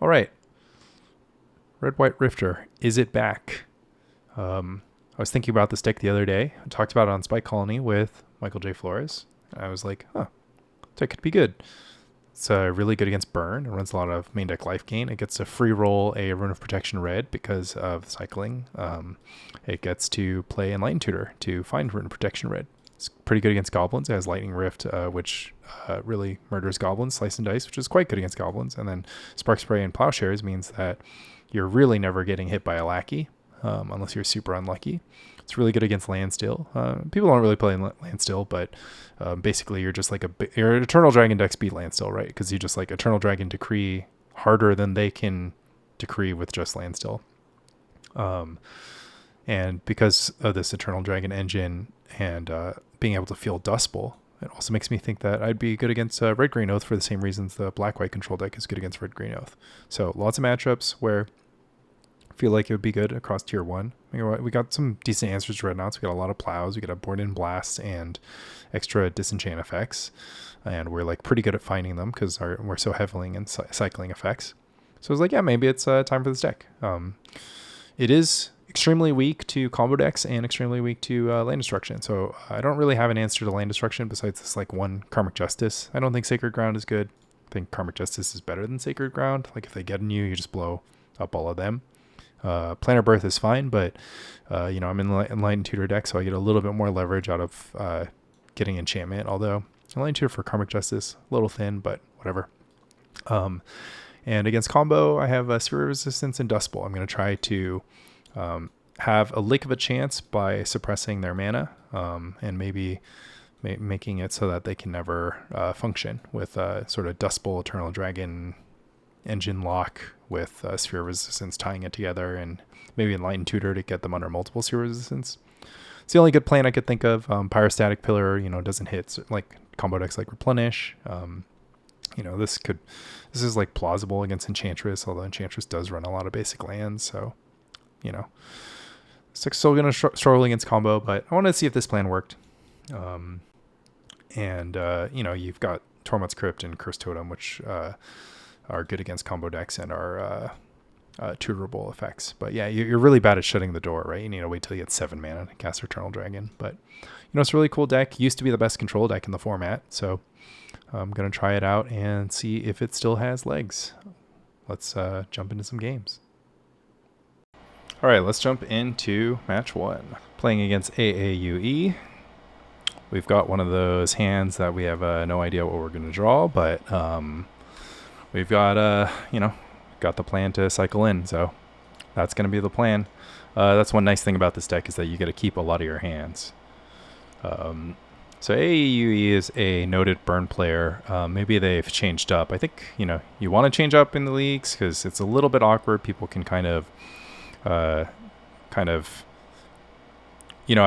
All right. Red-White Rifter. Is it back? I was thinking about this deck the other day. I talked about it on Spike Colony with Michael J. Flores. I was like, huh, that could be good. It's really good against burn. It runs a lot of main deck life gain. It gets to free roll a Rune of Protection red because of cycling. It gets to play Enlightened Tutor to find Rune of Protection red. It's pretty good against Goblins. It has Lightning Rift, which really murders Goblins, Slice and Dice, which is quite good against Goblins. And then Spark Spray and Plowshares means that you're really never getting hit by a lackey, unless you're super unlucky. It's really good against Landstill. People don't really play Landstill, but basically you're just like your Eternal Dragon decks beat Landstill, right? Because you just like Eternal Dragon Decree harder than they can decree with just Landstill. And because of this Eternal Dragon engine and being able to feel Dustbowl, it also makes me think that I'd be good against Red-Green Oath for the same reasons the Black-White control deck is good against Red-Green Oath. So lots of matchups where I feel like it would be good across tier 1. We got some decent answers to Dreadnoughts. We got a lot of Plows. We got a Board-in Blast and extra disenchant effects. And we're like pretty good at finding them because we're so heavily in cycling effects. So I was like, yeah, maybe it's time for this deck. It is extremely weak to combo decks and extremely weak to land destruction. So I don't really have an answer to land destruction besides this like one Karmic Justice. I don't think Sacred Ground is good. I think Karmic Justice is better than Sacred Ground. Like if they get in you, you just blow up all of them. Planar Birth is fine, but I'm in Enlightened Tutor deck, so I get a little bit more leverage out of getting enchantment. Although Enlightened Tutor for Karmic Justice, a little thin, but whatever. And against combo, I have Sphere Resistance and Dustbowl. I'm going to try to have a lick of a chance by suppressing their mana and maybe making it so that they can never function with sort of Dustbowl, Eternal Dragon engine lock with Sphere Resistance tying it together, and maybe Enlightened Tutor to get them under multiple Sphere Resistance. It's the only good plan I could think of. Pyrostatic Pillar, doesn't hit like combo decks like Replenish. This is like plausible against Enchantress, although Enchantress does run a lot of basic lands, so it's still going to struggle against combo, but I wanted to see if this plan worked. You've got Tormod's Crypt and Cursed Totem, which are good against combo decks and are tutorable effects. But yeah, you're really bad at shutting the door, right? You need to wait till you get 7 mana to cast Eternal Dragon. But it's a really cool deck. Used to be the best control deck in the format, so I'm going to try it out and see if it still has legs. Let's jump into some games. All right, let's jump into match 1. Playing against AAUE. We've got one of those hands that we have no idea what we're going to draw, but we've got got the plan to cycle in, so that's going to be the plan. That's one nice thing about this deck is that you get to keep a lot of your hands. So AAUE is a noted burn player. Maybe they've changed up. I think you want to change up in the leagues because it's a little bit awkward. People can kind of I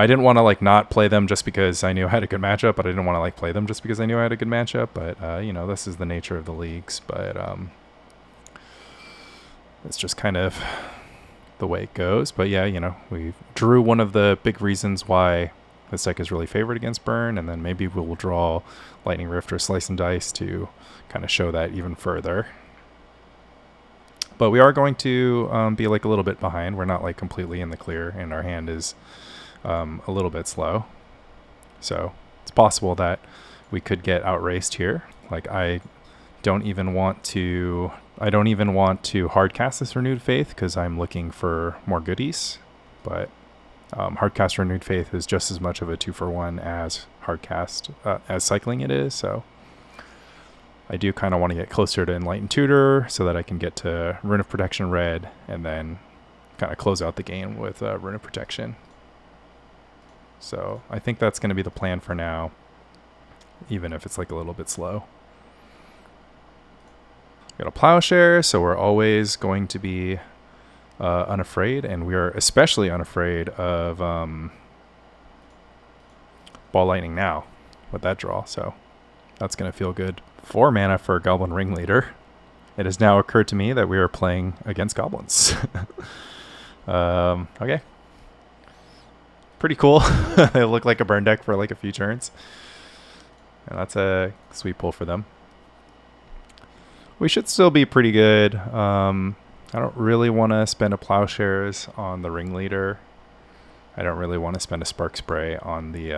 didn't want to like not play them just because I knew I had a good matchup, but I didn't want to like play them just because I knew I had a good matchup. But this is the nature of the leagues. But it's just kind of the way it goes. But yeah, we drew one of the big reasons why this deck is really favored against burn, and then maybe we'll draw Lightning Rift or Slice and Dice to kind of show that even further. But we are going to be like a little bit behind. We're not like completely in the clear, and our hand is a little bit slow. So it's possible that we could get outraced here. Like I don't even want to hardcast this Renewed Faith because I'm looking for more goodies. But hardcast Renewed Faith is just as much of a 2-for-1 as hardcast as cycling it is. So I do kind of want to get closer to Enlightened Tutor so that I can get to Rune of Protection red and then kind of close out the game with Rune of Protection. So I think that's going to be the plan for now, even if it's like a little bit slow. Got a Plowshare, so we're always going to be unafraid, and we are especially unafraid of Ball Lightning now with that draw, so that's going to feel good. 4 mana for Goblin Ringleader. It has now occurred to me that we are playing against Goblins. Okay. Pretty cool. They look like a burn deck for like a few turns. And that's a sweet pull for them. we should still be pretty good. I don't really want to spend a Plowshares on the Ringleader. I don't really want to spend a Spark Spray on the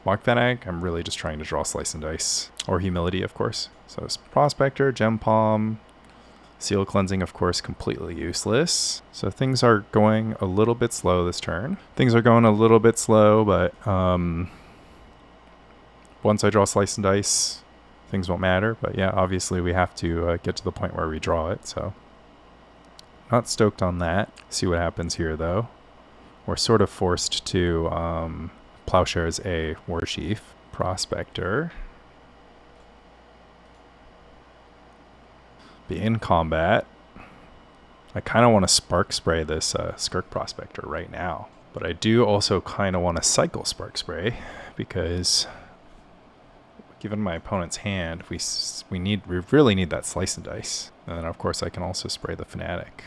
Mock Fennec. I'm really just trying to draw Slice and Dice. Or Humility, of course. So it's Prospector, Gem Palm, Seal Cleansing, of course, completely useless. So things are going a little bit slow this turn. Things are going a little bit slow, but once I draw Slice and Dice, things won't matter. But yeah, obviously we have to get to the point where we draw it, so... Not stoked on that. See what happens here, though. We're sort of forced to Plowshares a Warchief. Prospector. Be in combat. I kind of want to Spark Spray this Skirk Prospector right now. But I do also kind of want to cycle Spark Spray because given my opponent's hand, we really need that Slice and Dice. And then, of course, I can also spray the Fanatic.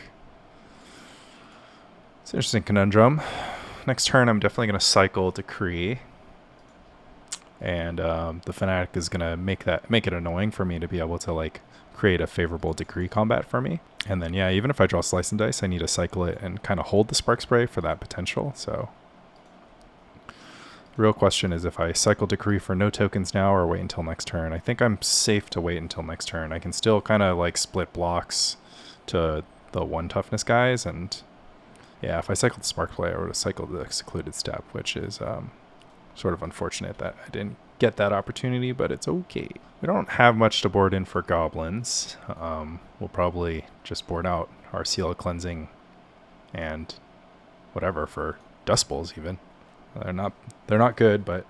It's an interesting conundrum. Next turn, I'm definitely going to cycle Decree. And the Fanatic is going to make it annoying for me to be able to, like, create a favorable Decree combat for me. And then, yeah, even if I draw Slice and Dice, I need to cycle it and kind of hold the Spark Spray for that potential. So the real question is if I cycle Decree for no tokens now or wait until next turn. I think I'm safe to wait until next turn. I can still kind of like split blocks to the 1 toughness guys. And yeah, if I cycled the Spark Play, I would have cycled the Secluded Steppe, which is sort of unfortunate that I didn't get that opportunity, but it's okay. We don't have much to board in for Goblins. We'll probably just board out our Seal of Cleansing and whatever for Dust Bowls even. They're not good, but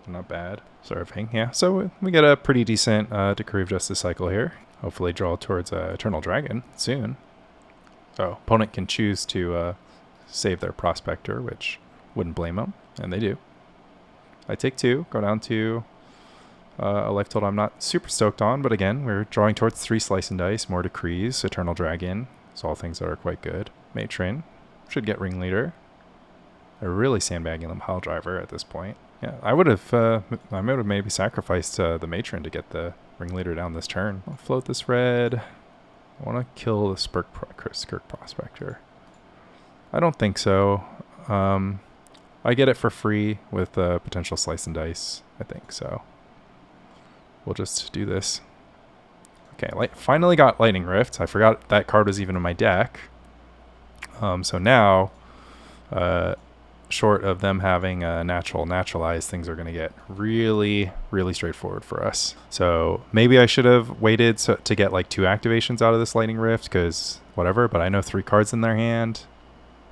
they're not bad. Surfing, yeah. So we get a pretty decent Decree of Justice cycle here. Hopefully draw towards Eternal Dragon soon. So opponent can choose to save their Prospector, which wouldn't blame them, and they do. I take 2, go down to a life total I'm not super stoked on, but again, we're drawing towards 3 Slice and Dice, more Decrees, Eternal Dragon. It's all things that are quite good. Matron should get Ringleader. They're really sandbagging the Pile Driver at this point. Yeah, I would have maybe sacrificed the Matron to get the Ringleader down this turn. I'll float this red. I want to kill the Skirk Prospector. I don't think so. I get it for free with potential Slice and Dice, I think, so we'll just do this. Okay, finally got Lightning Rift. I forgot that card was even in my deck. So now, short of them having a naturalize, things are going to get really, really straightforward for us. So maybe I should have waited to get like 2 activations out of this Lightning Rift, because whatever, but I know 3 cards in their hand.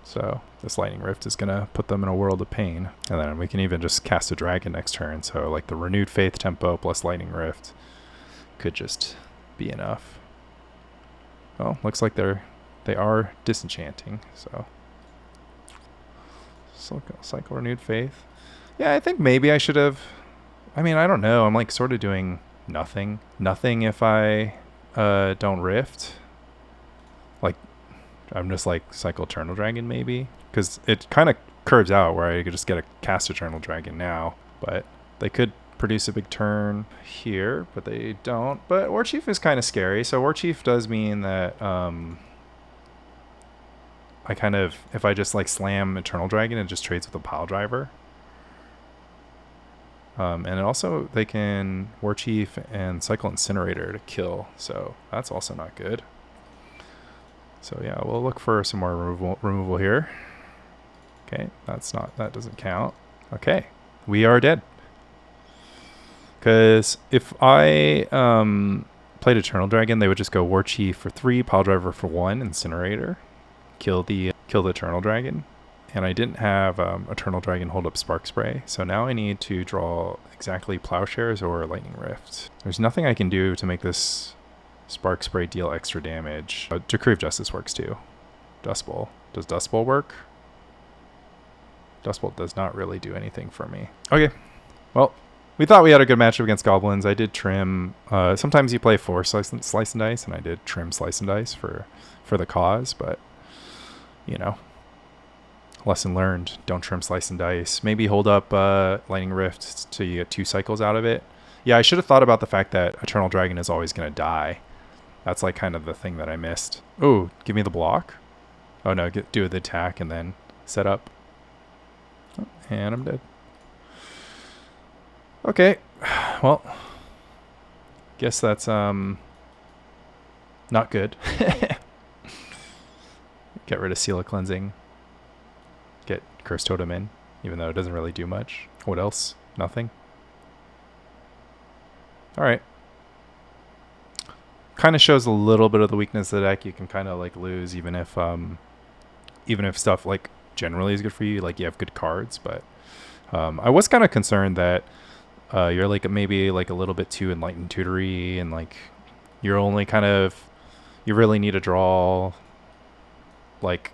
So this Lightning Rift is going to put them in a world of pain. And then we can even just cast a dragon next turn. So like the Renewed Faith tempo plus Lightning Rift could just be enough. Well, looks like they are disenchanting. So cycle Renewed Faith. Yeah, I think maybe I should have. I mean, I don't know. I'm like sort of doing nothing. Nothing if I don't Rift. Like, I'm just like cycle Eternal Dragon maybe, because it kind of curves out where I could just get a cast Eternal Dragon now, but they could produce a big turn here, but they don't. But Warchief is kind of scary, so Warchief does mean that I kind of, if I just like slam Eternal Dragon, it just trades with a Pile Driver. And also they can Warchief and cycle Incinerator to kill, so that's also not good. So yeah, we'll look for some more removal here. Okay, that doesn't count. Okay, we are dead. Because if I played Eternal Dragon, they would just go Warchief for 3, Pile Driver for 1, Incinerator, kill the Eternal Dragon. And I didn't have Eternal Dragon hold up Spark Spray, so now I need to draw exactly Plowshares or Lightning Rift. There's nothing I can do to make this Spark Spray deal extra damage. Decree of Justice works too. Dust Bowl. Does Dust Bowl work? Dust Bowl does not really do anything for me. Okay, well, we thought we had a good matchup against Goblins. I did trim. Sometimes you play 4 Slice and Dice, and I did trim Slice and Dice for the cause, but, you know, lesson learned. Don't trim Slice and Dice. Maybe hold up Lightning Rift till you get 2 cycles out of it. Yeah, I should have thought about the fact that Eternal Dragon is always going to die. That's like kind of the thing that I missed. Oh, give me the block. Oh no, do the attack and then set up. Oh, and I'm dead. Okay, well, guess that's not good. Get rid of Seal of Cleansing. Get Cursed Totem in, even though it doesn't really do much. What else? Nothing. Alright. Kind of shows a little bit of the weakness of the deck. You can kind of like lose even if stuff like generally is good for you, like you have good cards, but I was kind of concerned that you're like maybe like a little bit too Enlightened Tutory, and like you're only kind of, you really need to draw, like,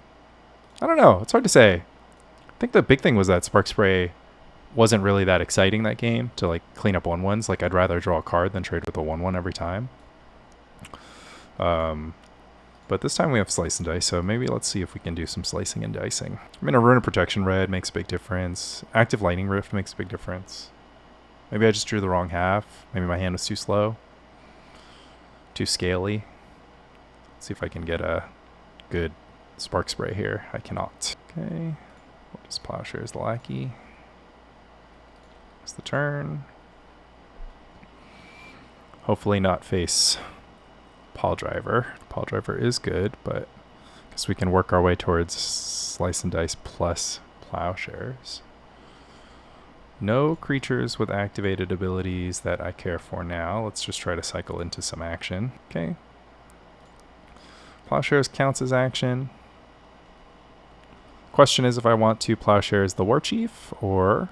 I don't know, it's hard to say. I think the big thing was that Spark Spray wasn't really that exciting that game to like clean up 1/1s. Like I'd rather draw a card than trade with a 1/1 every time. But this time we have Slice and Dice, so maybe let's see if we can do some slicing and dicing. I mean, a Rune of Protection red makes a big difference. Active Lightning Rift makes a big difference. Maybe I just drew the wrong half. Maybe my hand was too slow. Too scaly. Let's see if I can get a good Spark Spray here. I cannot. Okay. We'll just Plowshares the Lackey. It's the turn. Hopefully not face Pile Driver. Pile Driver is good, but I guess we can work our way towards Slice and Dice plus Plowshares. No creatures with activated abilities that I care for now. Let's just try to cycle into some action. Okay. Plowshares counts as action. Question is if I want to Plowshares the War Chief or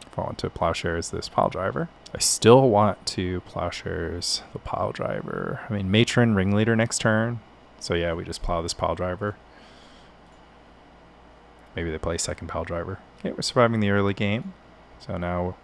if I want to Plowshares this Pile Driver. I still want to Plowshares the Pile Driver. I mean, Matron Ringleader next turn. So yeah, we just plow this Pile Driver. Maybe they play second Pile Driver. Okay, we're surviving the early game. So now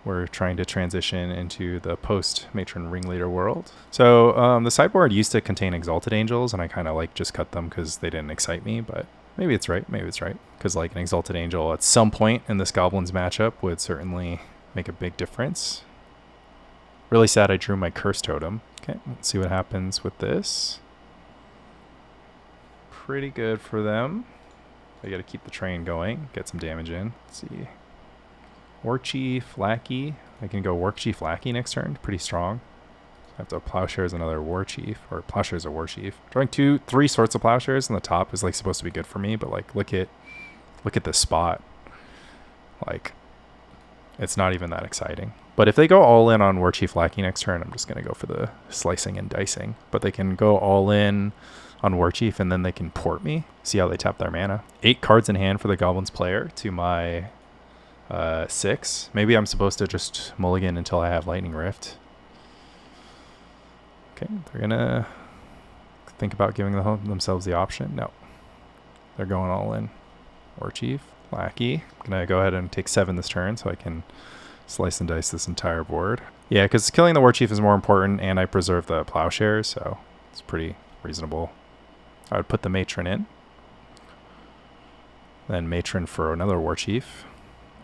we're trying to transition into the post-Matron Ringleader world. So the sideboard used to contain Exalted Angels, and I kind of like just cut them because they didn't excite me, but maybe it's right. Maybe it's right. Because like an Exalted Angel at some point in this Goblins matchup would certainly make a big difference. Really sad I drew my Cursed Totem. Okay, let's see what happens with this. Pretty good for them. I got to keep the train going, get some damage in. Let's see. War Chief, Lackey. I can go War Chief, Lackey next turn. Pretty strong. I have to Plowshares another War Chief, or Plowshares a War Chief. Drawing 3 sorts of Plowshares on the top is like supposed to be good for me, but like look at this spot. Like, it's not even that exciting. But if they go all in on War Chief Lackey next turn, I'm just going to go for the slicing and dicing. But they can go all in on War Chief and then they can port me. See how they tap their mana. 8 cards in hand for the Goblins player to my 6. Maybe I'm supposed to just mulligan until I have Lightning Rift. Okay, they're going to think about giving themselves the option. No. They're going all in. War Chief, Lackey. I'm going to go ahead and take 7 this turn so I can slice and dice this entire board. Yeah, because killing the War Chief is more important, and I preserve the Plowshares, so it's pretty reasonable. I would put the Matron in. Then Matron for another War Chief.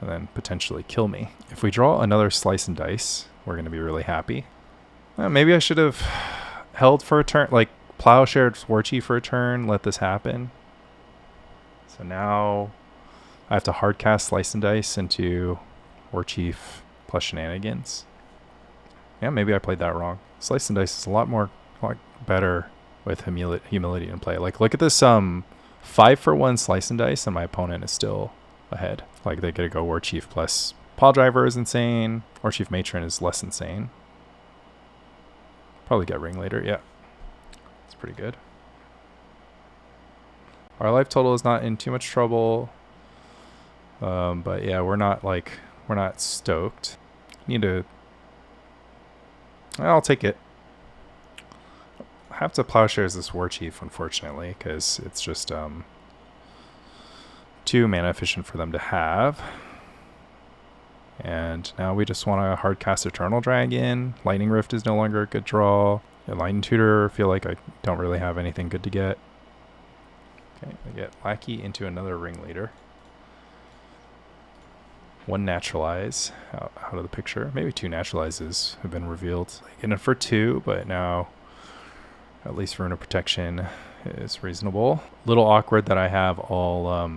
And then potentially kill me. If we draw another Slice and Dice, we're going to be really happy. Maybe I should have held for a turn, like Plowshared War Chief for a turn, let this happen. So now I have to hardcast Slice and Dice into War Chief plus Shenanigans. Yeah, maybe I played that wrong. Slice and Dice is a lot better with humility in play. Like, look at this 5-for-1 Slice and Dice, and my opponent is still ahead. Like, they gotta go War Chief plus Pile Driver is insane. War Chief Matron is less insane. Probably get Ringleader, yeah. It's pretty good. Our life total is not in too much trouble. But yeah, we're not stoked. Need to... I'll take it. I have to Plowshares this War Chief, unfortunately, because it's just too mana efficient for them to have. And now we just want to hardcast Eternal Dragon. Lightning Rift is no longer a good draw. Enlightened Tutor, I feel like I don't really have anything good to get. Okay, I get Lackey into another Ringleader. 1 Naturalize out of the picture. Maybe 2 Naturalizes have been revealed. In it for 2, but now At least Rune of Protection is reasonable. Little awkward that I have all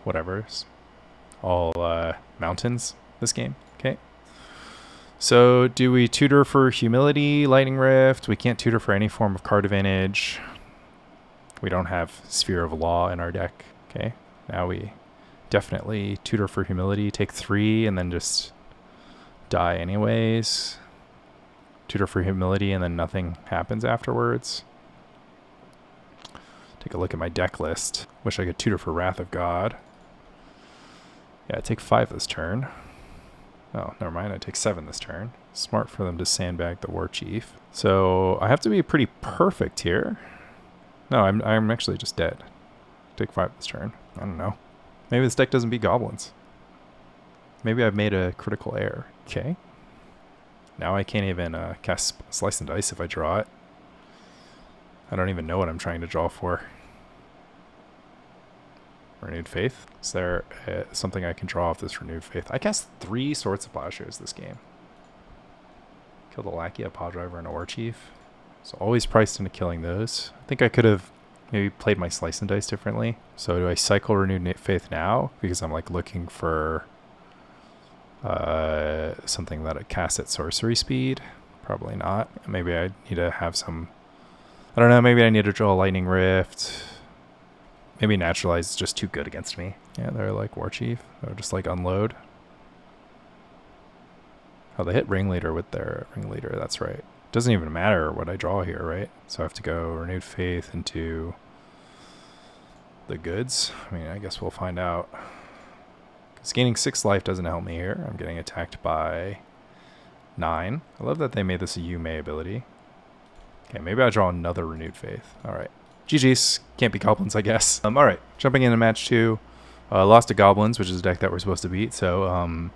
whatever's all mountains this game. Okay. So do we tutor for Humility, Lightning Rift? We can't tutor for any form of card advantage. We don't have Sphere of Law in our deck. Okay. Now we definitely tutor for Humility, take 3, and then just die anyways. Tutor for Humility, and then nothing happens afterwards. Take a look at my deck list. Wish I could tutor for Wrath of God. Yeah, I take 5 this turn. Oh, never mind. I take 7 this turn. Smart for them to sandbag the War Chief. So I have to be pretty perfect here. No, I'm actually just dead. Take 5 this turn. I don't know. Maybe this deck doesn't beat Goblins. Maybe I've made a critical error. Okay. Now I can't even cast Slice and Dice if I draw it. I don't even know what I'm trying to draw for. Renewed Faith. Is there something I can draw off this Renewed Faith? I cast 3 Swords of Plowshares this game. Killed a Lackey, a Paw Driver, and a War Chief. So always priced into killing those. I think I could have maybe played my Slice and Dice differently. So do I cycle Renewed Faith now? Because I'm like looking for something that I cast at sorcery speed. Probably not. Maybe I need to have some... I don't know, maybe I need to draw a Lightning Rift. Maybe Naturalize is just too good against me. Yeah, they're like War Chief. They'll just like unload. Oh, they hit Ringleader with their Ringleader, that's right. Doesn't even matter what I draw here, right? So I have to go Renewed Faith into the goods. I mean, I guess we'll find out. Because gaining 6 life doesn't help me here. I'm getting attacked by 9. I love that they made this a Yume ability. Okay, maybe I'll draw another Renewed Faith. All right. GG's. Can't be Goblins, I guess. All right. Jumping into match 2. Lost to Goblins, which is a deck that we're supposed to beat. So,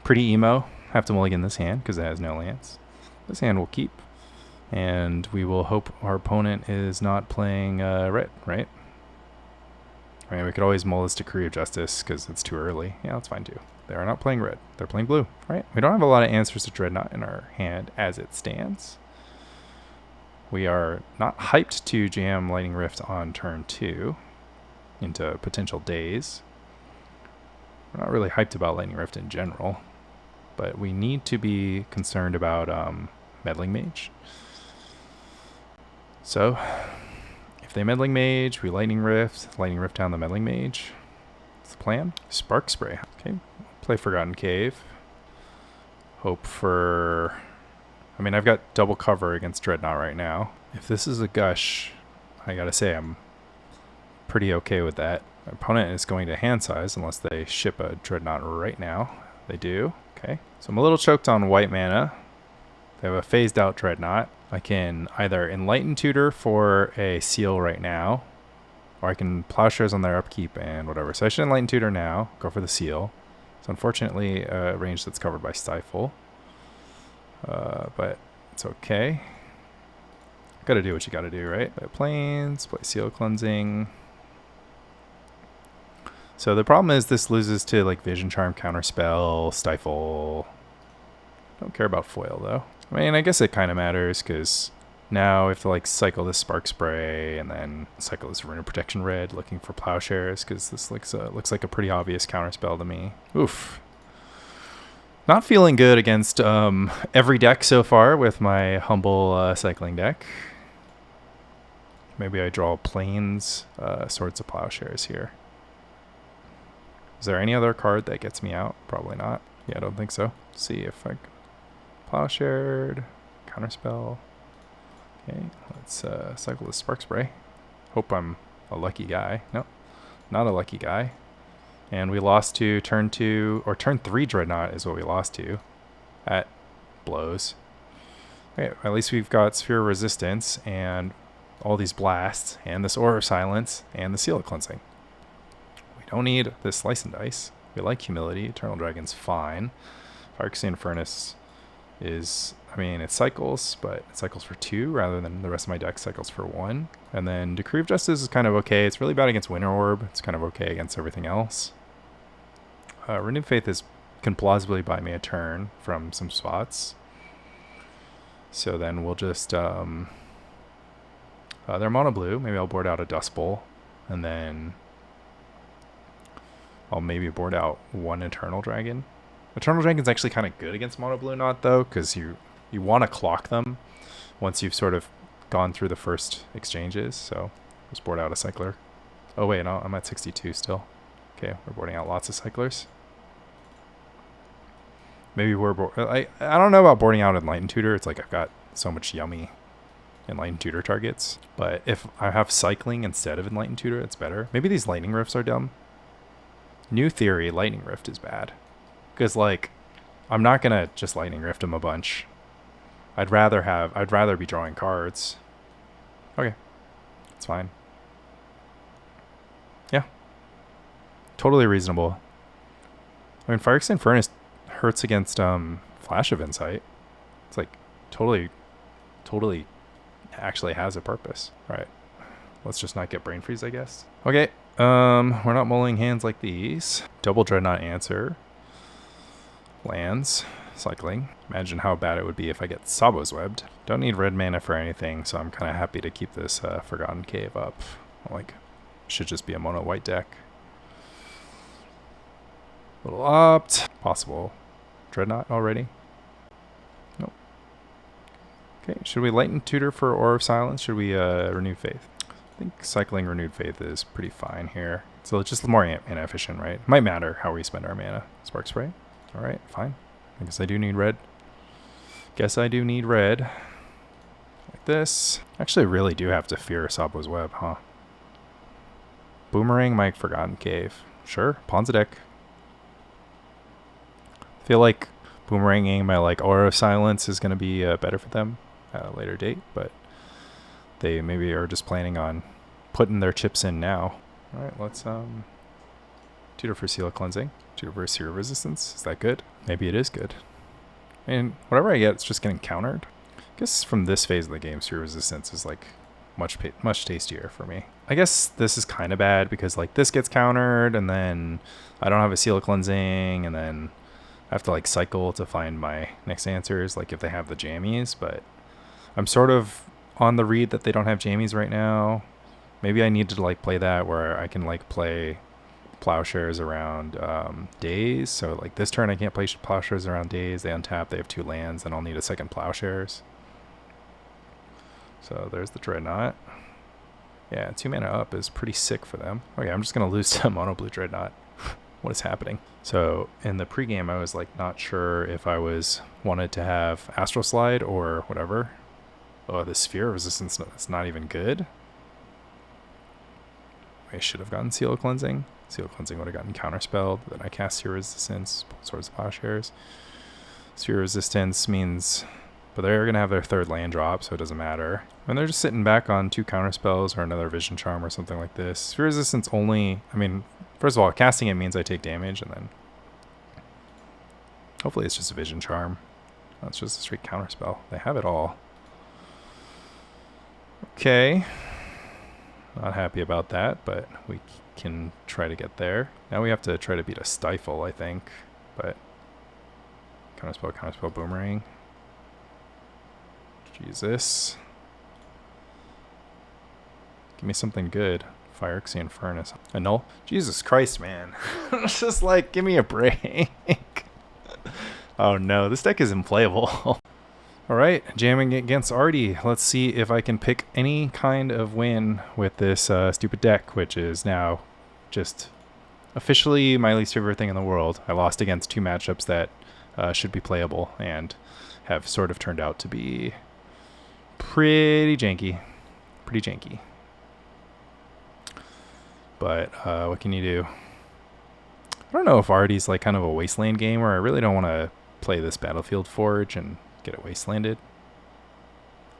pretty emo. Have to mulligan this hand because it has no lands. This hand will keep. And we will hope our opponent is not playing red, right? I mean, we could always mull this Decree of Justice because it's too early. Yeah, that's fine too. They are not playing red. They're playing blue, right? We don't have a lot of answers to Dreadnought in our hand as it stands. We are not hyped to jam Lightning Rift on turn 2 into potential days. We're not really hyped about Lightning Rift in general, but we need to be concerned about Meddling Mage. So, if they Meddling Mage, we Lightning Rift down the Meddling Mage. That's the plan. Spark Spray. Okay, play Forgotten Cave. Hope for... I mean, I've got double cover against Dreadnought right now. If this is a Gush, I gotta say I'm pretty okay with that. My opponent is going to hand size unless they ship a Dreadnought right now. They do. Okay. So I'm a little choked on white mana. They have a phased out Dreadnought. I can either Enlightened Tutor for a seal right now, or I can Plowshares on their upkeep and whatever. So I should Enlightened Tutor now, go for the seal. So unfortunately, a range that's covered by Stifle. But it's okay. Gotta do what you gotta do, right? Play Plains, play Seal Cleansing. So the problem is this loses to like Vision Charm, Counterspell, Stifle. Don't care about foil though. I mean, I guess it kind of matters because now we have to like cycle this Spark Spray and then cycle this Rune of Protection red looking for Plowshares because this looks like a pretty obvious counterspell to me. Oof. Not feeling good against every deck so far with my humble cycling deck. Maybe I draw Plains, Swords of Plowshares here. Is there any other card that gets me out? Probably not. Yeah, I don't think so. Let's see if I Plowshared, Counterspell. Okay, let's cycle this Spark Spray. Hope I'm a lucky guy. No, not a lucky guy. And we lost to turn 2, or turn 3 Dreadnought is what we lost to. That blows. Okay, at least we've got Sphere of Resistance and all these blasts and this Aura of Silence and the Seal of Cleansing. We don't need this Slice and Dice. We like Humility. Eternal Dragon's fine. Phyrexian Furnace is, I mean, it cycles, but it cycles for 2 rather than the rest of my deck cycles for 1. And then Decree of Justice is kind of okay. It's really bad against Winter Orb. It's kind of okay against everything else. Renewed Faith can plausibly buy me a turn from some spots. So then we'll just... They're mono blue. Maybe I'll board out a Dust Bowl, and then I'll maybe board out one Eternal Dragon. Eternal Dragon's actually kind of good against mono blue not though, because you want to clock them once you've sort of gone through the first exchanges. So let's board out a cycler. Oh wait, no, I'm at 62 still. Okay, we're boarding out lots of cyclers. Maybe I don't know about boarding out Enlightened Tutor. It's like I've got so much yummy Enlightened Tutor targets. But if I have cycling instead of Enlightened Tutor, it's better. Maybe these Lightning Rifts are dumb. New theory, Lightning Rift is bad. Because, like, I'm not going to just Lightning Rift him a bunch. I'd rather be drawing cards. Okay. It's fine. Yeah. Totally reasonable. I mean, Phyrexian Furnace hurts against Flash of Insight. It's like totally actually has a purpose. All right. Let's just not get brain freeze, I guess. Okay. We're not mulling hands like these. Double Dreadnought answer. Lands. Cycling. Imagine how bad it would be if I get Sabo's Webbed. Don't need red mana for anything, so I'm kind of happy to keep this Forgotten Cave up. Like, should just be a mono white deck. Little opt. Possible Dreadnought already. Nope. Okay, should we Lighten Tutor for Aura of Silence? Should we Renew Faith? I think cycling Renewed Faith is pretty fine here. So it's just more mana efficient, right? Might matter how we spend our mana. Spark Spray. Alright, fine. I guess I do need red. Guess I do need red. Like this. Actually really do have to fear Sabo's Web, huh? Boomerang my Forgotten Cave. Sure, pawns a deck. Feel like boomeranging my like Aura of Silence is going to be better for them at a later date, but they maybe are just planning on putting their chips in now. All right, let's Tutor for Seal Cleansing, Tutor for Seer Resistance. Is that good? Maybe it is good. And whatever I get, it's just getting countered. I guess from this phase of the game, Seer Resistance is like much tastier for me. I guess this is kind of bad because like this gets countered, and then I don't have a Seal Cleansing, and then I have to like cycle to find my next answers, like if they have the jammies, but I'm sort of on the read that they don't have jammies right now. Maybe I need to like play that where I can like play Plowshares around days. So like this turn I can't play Plowshares around days. They untap, they have 2 lands, and I'll need a second Plowshares. So there's the Dreadnought. Yeah, 2 mana up is pretty sick for them. Okay, I'm just going to lose to Mono Blue Dreadnought. What is happening? So in the pregame, I was like not sure if I wanted to have Astral Slide or whatever. Oh, the Sphere of Resistance is not even good. I should have gotten Seal Cleansing. Seal Cleansing would have gotten Counterspelled. Then I cast Sphere Resistance, Swords of Plowshares. Sphere Resistance means, but they're going to have their 3rd land drop, so it doesn't matter. And they're just sitting back on 2 Counterspells or another Vision Charm or something like this. Sphere Resistance only, I mean, first of all, casting it means I take damage, and then hopefully it's just a Vision Charm. That's just a straight Counterspell. They have it all. Okay. Not happy about that, but we can try to get there. Now we have to try to beat a Stifle, I think. But Counterspell, Boomerang. Jesus. Give me something good. Phyrexian Furnace. A null? Jesus Christ, man. It's just like, give me a break. Oh no, this deck is unplayable. Alright, jamming against Artie. Let's see if I can pick any kind of win with this stupid deck, which is now just officially my least favorite thing in the world. I lost against 2 matchups that should be playable and have sort of turned out to be pretty janky. But what can you do? I don't know if Artie's like kind of a wasteland game, or I really don't want to play this Battlefield Forge and get it wastelanded.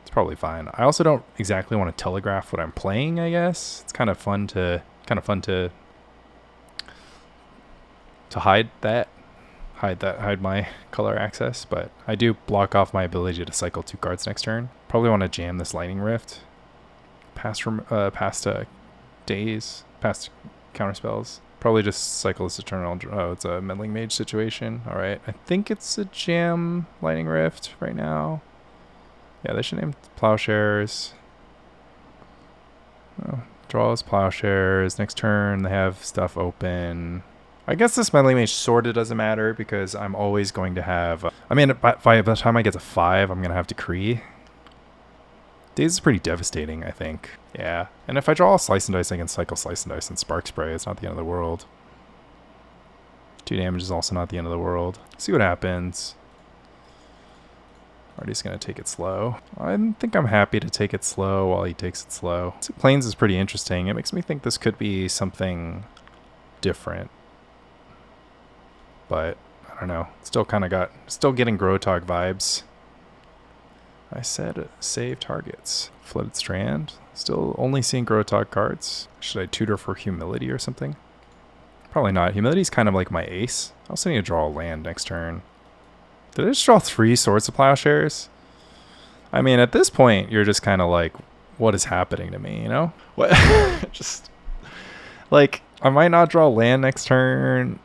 It's probably fine. I also don't exactly want to telegraph what I'm playing, I guess. It's kind of fun to hide my color access, but I do block off my ability to cycle 2 cards next turn. Probably want to jam this Lightning Rift past days, past counterspells. Probably just cycle this Eternal. Oh, it's a Meddling Mage situation. All right, I think it's a jam Lightning Rift right now. Yeah, they should name Plowshares. Draws Plowshares. Next turn, they have stuff open. I guess this meddling mage sort of doesn't matter because I'm always going to have... I mean, by the time I get to 5, I'm going to have Decree. Daze is pretty devastating, I think. Yeah. And if I draw a Slice and Dice, I can cycle Slice and Dice and Spark Spray. It's not the end of the world. 2 damage is also not the end of the world. See what happens. Artie's going to take it slow. I think I'm happy to take it slow while he takes it slow. So Plains is pretty interesting. It makes me think this could be something different. But I don't know. Still getting Gro-a-tog vibes. I said save targets. Flooded Strand. Still only seeing Gro-a-tog cards. Should I tutor for Humility or something? Probably not. Humility's kind of like my ace. I also need to draw a land next turn. Did I just draw 3 Swords of Plowshares? I mean, at this point, you're just kind of like, what is happening to me, you know? What? Just, like, I might not draw land next turn.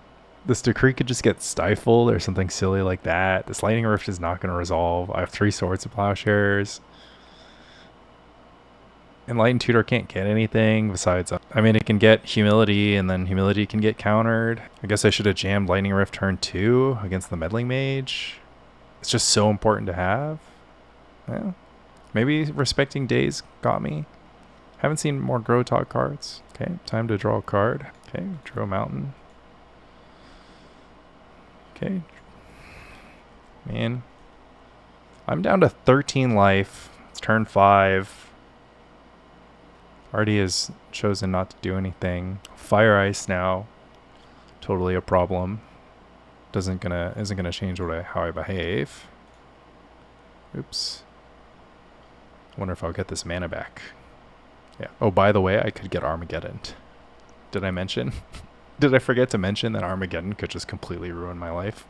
This Decree could just get stifled or something silly like that. This Lightning Rift is not going to resolve. I have 3 Swords of Plowshares. Enlightened Tutor can't get anything besides... I mean, it can get Humility, and then Humility can get countered. I guess I should have jammed Lightning Rift turn 2 against the Meddling Mage. It's just so important to have. Yeah. Maybe Respecting Days got me. Haven't seen more Gro-a-tog cards. Okay, time to draw a card. Okay, drew a mountain. Okay. Man. I'm down to 13 life. It's turn 5. Artie has chosen not to do anything. Fire Ice now. Totally a problem. Isn't gonna change how I behave. Oops. Wonder if I'll get this mana back. Yeah. Oh, by the way, I could get Armageddon. Did I mention? Did I forget to mention that Armageddon could just completely ruin my life?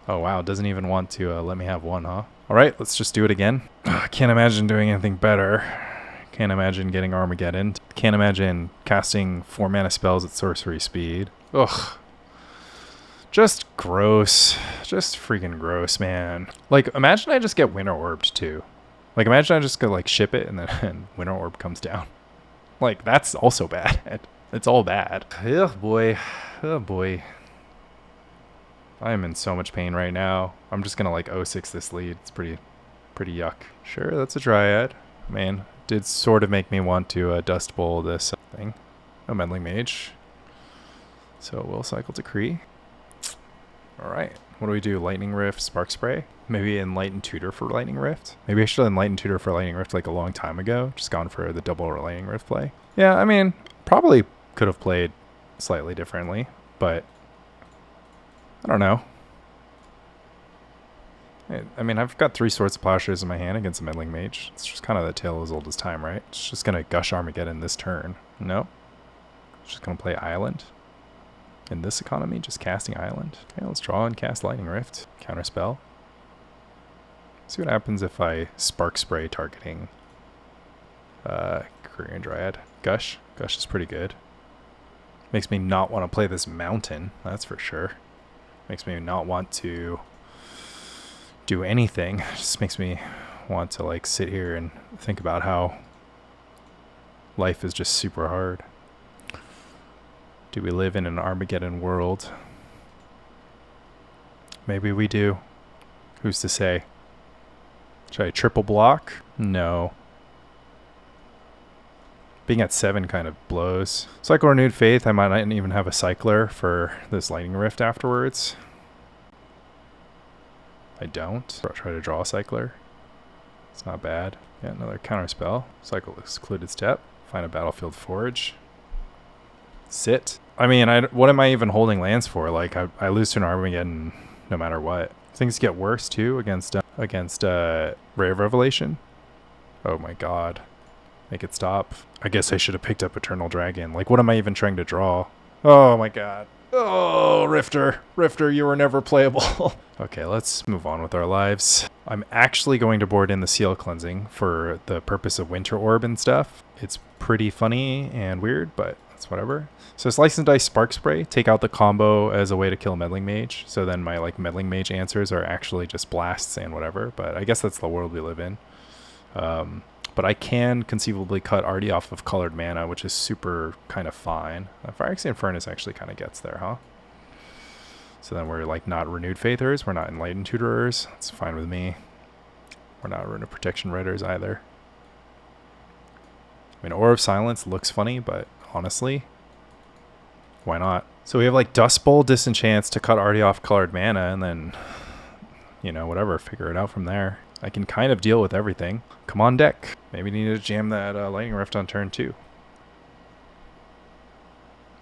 Oh wow, doesn't even want to let me have one, huh? Alright, let's just do it again. I can't imagine doing anything better. Can't imagine getting Armageddon. Can't imagine casting 4 mana spells at sorcery speed. Ugh. Just gross. Just freaking gross, man. Like, imagine I just get Winter Orbed too. Like, imagine I just go like ship it and then Winter Orb comes down. Like, that's also bad. It's all bad. Oh boy. Oh boy. I am in so much pain right now. I'm just gonna like 0-6 this lead. It's pretty yuck. Sure, that's a Dryad. Man, did sort of make me want to Dust Bowl this thing. No Meddling Mage. So we'll cycle Decree. Alright, what do we do? Lightning Rift, Spark Spray? Maybe Enlightened Tutor for Lightning Rift? Maybe I should have Enlightened Tutor for Lightning Rift like a long time ago. Just gone for the double Lightning Rift play. Yeah, I mean, probably could have played slightly differently, but I don't know. I mean, I've got 3 Swords of Plowshares in my hand against a Meddling Mage. It's just kind of the tale as old as time, right? It's just going to gush Armageddon this turn. No? It's just going to play Island. In this economy, just casting Island. Okay, let's draw and cast Lightning Rift. Counterspell. See what happens if I Spark Spray targeting Korean Dryad. Gush. Gush is pretty good. Makes me not want to play this mountain, that's for sure. Makes me not want to do anything. Just makes me want to like sit here and think about how life is just super hard. Do we live in an Armageddon world? Maybe we do. Who's to say? Should I triple block? No. Being at 7 kind of blows. Cycle Renewed Faith. I might not even have a cycler for this Lightning Rift afterwards. I don't. Try to draw a cycler. It's not bad. Yeah, another counterspell. Cycle the Secluded Steppe. Find a Battlefield Forge. Sit. I mean, what am I even holding lands for? Like, I lose to an Armageddon no matter what. Things get worse too against Ray of Revelation. Oh my god. Make it stop. I guess I should have picked up Eternal Dragon. Like, what am I even trying to draw? Oh my god. Oh, Rifter. Rifter, you were never playable. Okay, let's move on with our lives. I'm actually going to board in the Seal Cleansing for the purpose of Winter Orb and stuff. It's pretty funny and weird, but that's whatever. So Slice and Dice Spark Spray, take out the combo as a way to kill Meddling Mage. So then my like Meddling Mage answers are actually just blasts and whatever. But I guess that's the world we live in. But I can conceivably cut already off of colored mana, which is super kind of fine. Phyrexian Furnace actually kind of gets there, huh? So then we're like not Renewed Faithers. We're not Enlightened Tutorers. That's fine with me. We're not Rune of Protection Writers either. I mean, Aura of Silence looks funny, but honestly, why not? So we have like Dust Bowl disenchants to cut already off colored mana, and then, you know, whatever, figure it out from there. I can kind of deal with everything. Come on deck. Maybe need to jam that Lightning Rift on turn 2.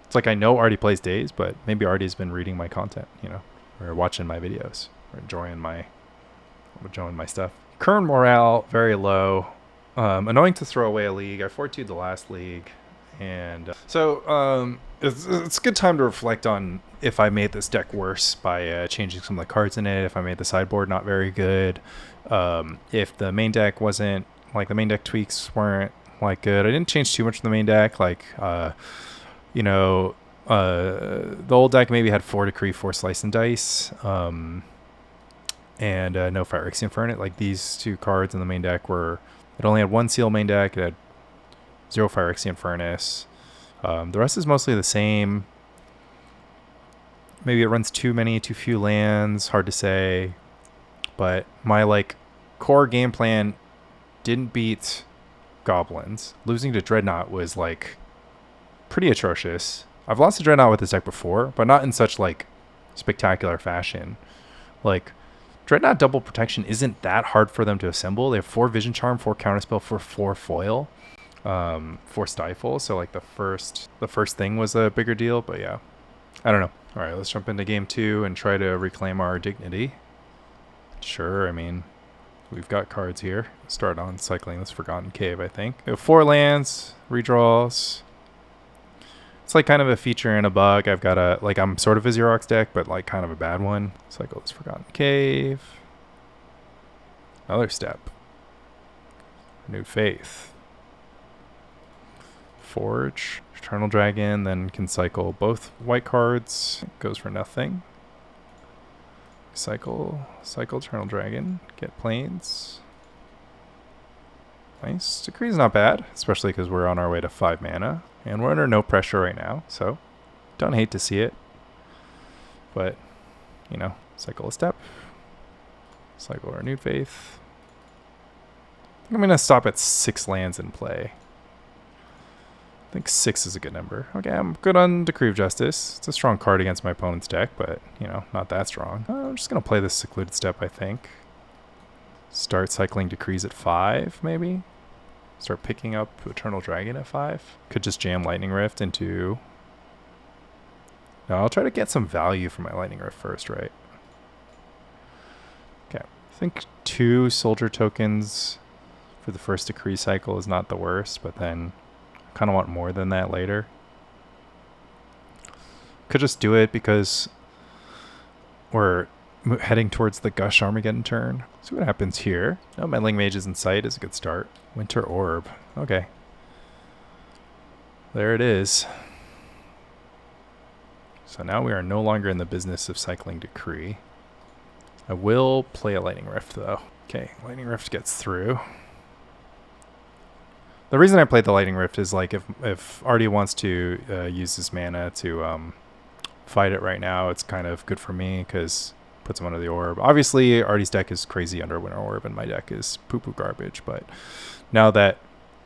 It's like I know Artie plays Daze, but maybe Artie's been reading my content, you know, or watching my videos, or enjoying my stuff. Current morale, very low. Annoying to throw away a league. I 4-2'd the last league. And so it's a good time to reflect on if I made this deck worse by changing some of the cards in it, if I made the sideboard not very good, if the main deck wasn't, like the main deck tweaks weren't like good. I didn't change too much in the main deck. Like, you know, the old deck maybe had 4 Decree, 4 Slice and Dice, and no Phyrexian Furnace. Like these 2 cards in the main deck were, it only had 1 seal main deck. It had 0 Phyrexian Furnace. The rest is mostly the same. Maybe it runs too few lands. Hard to say. But my like core game plan didn't beat Goblins. Losing to Dreadnought was like pretty atrocious. I've lost to Dreadnought with this deck before, but not in such like spectacular fashion. Like Dreadnought double protection isn't that hard for them to assemble. They have 4 Vision Charm, 4 Counterspell, 4 foil. 4 Stifle, so like the first thing was a bigger deal, but yeah, I don't know. All right, let's jump into game 2 and try to reclaim our dignity. Sure, I mean, we've got cards here. Start on cycling this Forgotten Cave, I think. We have 4 lands, redraws. It's like kind of a feature and a bug. I've got a, like, I'm sort of a Xerox deck, but like kind of a bad one. Cycle this Forgotten Cave. Another step. Renewed Faith. Forge, Eternal Dragon, then can cycle both white cards. It goes for nothing. Cycle Eternal Dragon, get planes. Nice. Decree's not bad, especially because we're on our way to 5 mana. And we're under no pressure right now, so don't hate to see it. But, you know, cycle a step. Cycle Renewed Faith. I'm going to stop at 6 lands in play. I think 6 is a good number. Okay, I'm good on Decree of Justice. It's a strong card against my opponent's deck, but, you know, not that strong. I'm just going to play this Secluded Steppe, I think. Start cycling Decrees at 5, maybe? Start picking up Eternal Dragon at 5. Could just jam Lightning Rift into... No, I'll try to get some value from my Lightning Rift first, right? Okay. I think 2 Soldier tokens for the first Decree cycle is not the worst, but then... kind of want more than that later. Could just do it because we're heading towards the Gush Armageddon turn. See what happens here. No, Meddling Mage is in sight is a good start. Winter Orb. Okay. There it is. So now we are no longer in the business of cycling Decree. I will play a Lightning Rift though. Okay, Lightning Rift gets through. The reason I played the Lightning Rift is like if Artie wants to use his mana to fight it right now, it's kind of good for me because it puts him under the orb. Obviously, Artie's deck is crazy under Winter Orb and my deck is poo-poo garbage, but now that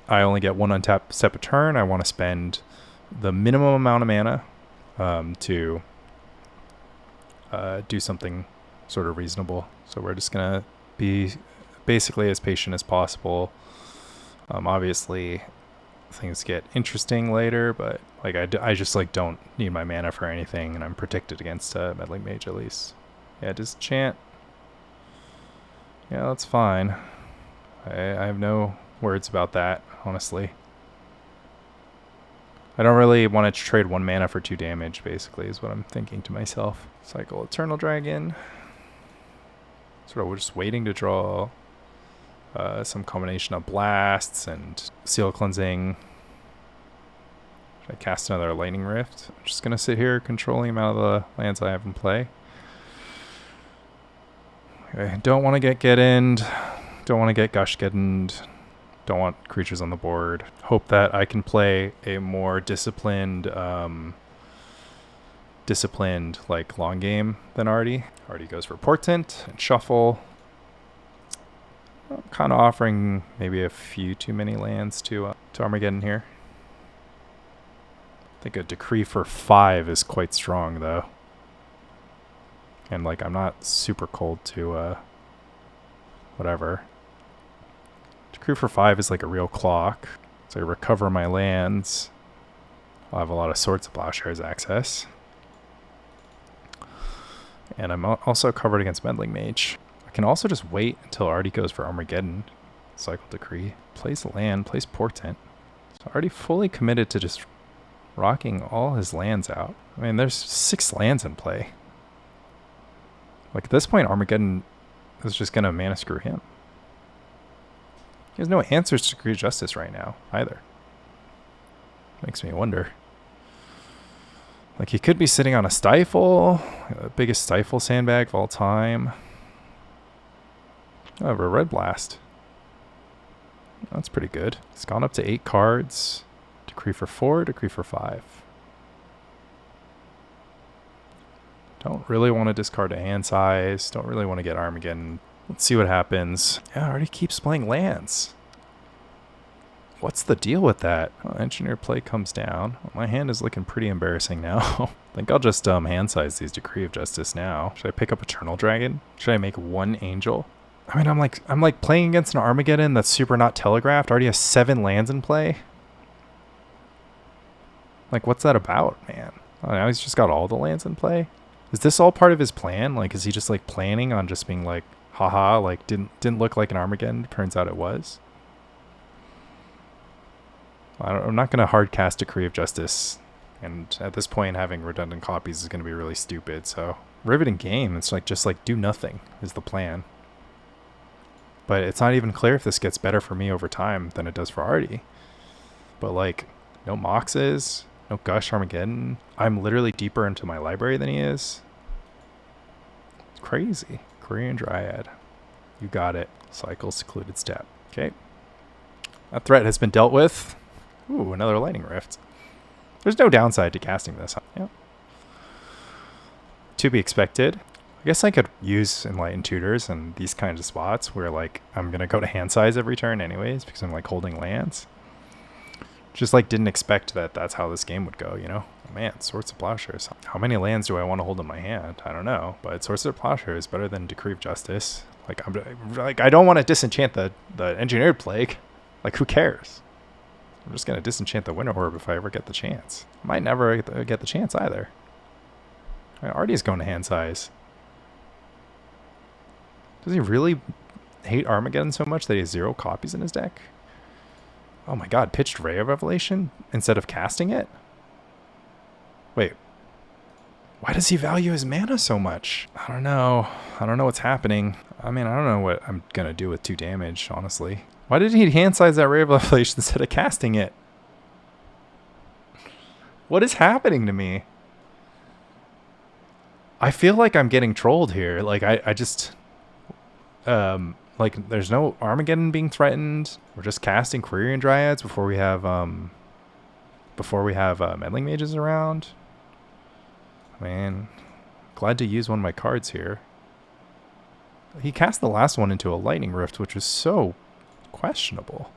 I only get 1 untapped step a turn, I want to spend the minimum amount of mana to do something sort of reasonable. So we're just going to be basically as patient as possible. Obviously, things get interesting later, but like I just like don't need my mana for anything, and I'm protected against Meddling Mage at least. Yeah, disenchant. Yeah, that's fine. I have no words about that, honestly. I don't really want to trade 1 mana for 2 damage, basically, is what I'm thinking to myself. Cycle Eternal Dragon. Sort of just waiting to draw some combination of blasts and seal cleansing. Should I cast another Lightning Rift? I'm just going to sit here controlling the amount of the lands I have in play. Okay, don't want to get Get-End. Don't want to get Gush Get-End. Don't want creatures on the board. Hope that I can play a more disciplined, like long game than Artie. Artie goes for Portent and Shuffle. I'm kind of offering maybe a few too many lands to Armageddon here. I think a Decree for 5 is quite strong though. And like I'm not super cold to whatever. Decree for 5 is like a real clock. So I recover my lands. I'll have a lot of Swords of Plowshares access. And I'm also covered against Meddling Mage. I can also just wait until Artie goes for Armageddon. Cycle Decree. Plays land, plays Portent. So Artie fully committed to just rocking all his lands out. I mean, there's 6 lands in play. Like at this point, Armageddon is just going to mana screw him. He has no answers to Karmic Justice right now, either. Makes me wonder. Like, he could be sitting on a Stifle, the biggest Stifle sandbag of all time. Oh, a Red Blast. That's pretty good. It's gone up to 8 cards. Decree for 4, Decree for 5. Don't really want to discard a hand size. Don't really want to get Armageddon. Let's see what happens. Yeah, already keeps playing lands. What's the deal with that? Oh, Engineer play comes down. Well, my hand is looking pretty embarrassing now. I think I'll just hand size these Decree of Justice now. Should I pick up Eternal Dragon? Should I make 1 Angel? I mean, I'm like playing against an Armageddon that's super not telegraphed. Already has 7 lands in play. Like, what's that about, man? Oh, now he's just got all the lands in play. Is this all part of his plan? Like, is he just like planning on just being like, haha, like didn't look like an Armageddon. Turns out it was. I'm not going to hard cast Decree of Justice. And at this point, having redundant copies is going to be really stupid. So, riveting game. It's like, just like do nothing is the plan. But it's not even clear if this gets better for me over time than it does for Artie. But like, no Moxes, no Gush Armageddon. I'm literally deeper into my library than he is. It's crazy. Korean Dryad. You got it. Cycle Secluded Steppe. Okay. That threat has been dealt with. Ooh, another Lightning Rift. There's no downside to casting this. Yeah. To be expected. I guess I could use Enlightened Tutors in these kinds of spots where like I'm going to go to hand size every turn anyways because I'm like holding lands. Just like didn't expect that that's how this game would go, you know? Oh, man, Swords of Plowshares. How many lands do I want to hold in my hand? I don't know, but Swords of Plowshares is better than Decree of Justice. Like I don't want to disenchant the Engineered Plague. Like who cares? I'm just going to disenchant the Winter Orb if I ever get the chance. Might never get the chance either. Artie's going to hand size. Does he really hate Armageddon so much that he has 0 copies in his deck? Oh my god, pitched Ray of Revelation instead of casting it? Wait. Why does he value his mana so much? I don't know. I don't know what's happening. I mean, I don't know what I'm going to do with 2 damage, honestly. Why did he hand size that Ray of Revelation instead of casting it? What is happening to me? I feel like I'm getting trolled here. Like, I just... like, there's no Armageddon being threatened. We're just casting Quirion Dryads before we have Meddling Mages around. Man, glad to use one of my cards here. He cast the last one into a Lightning Rift, which was so questionable.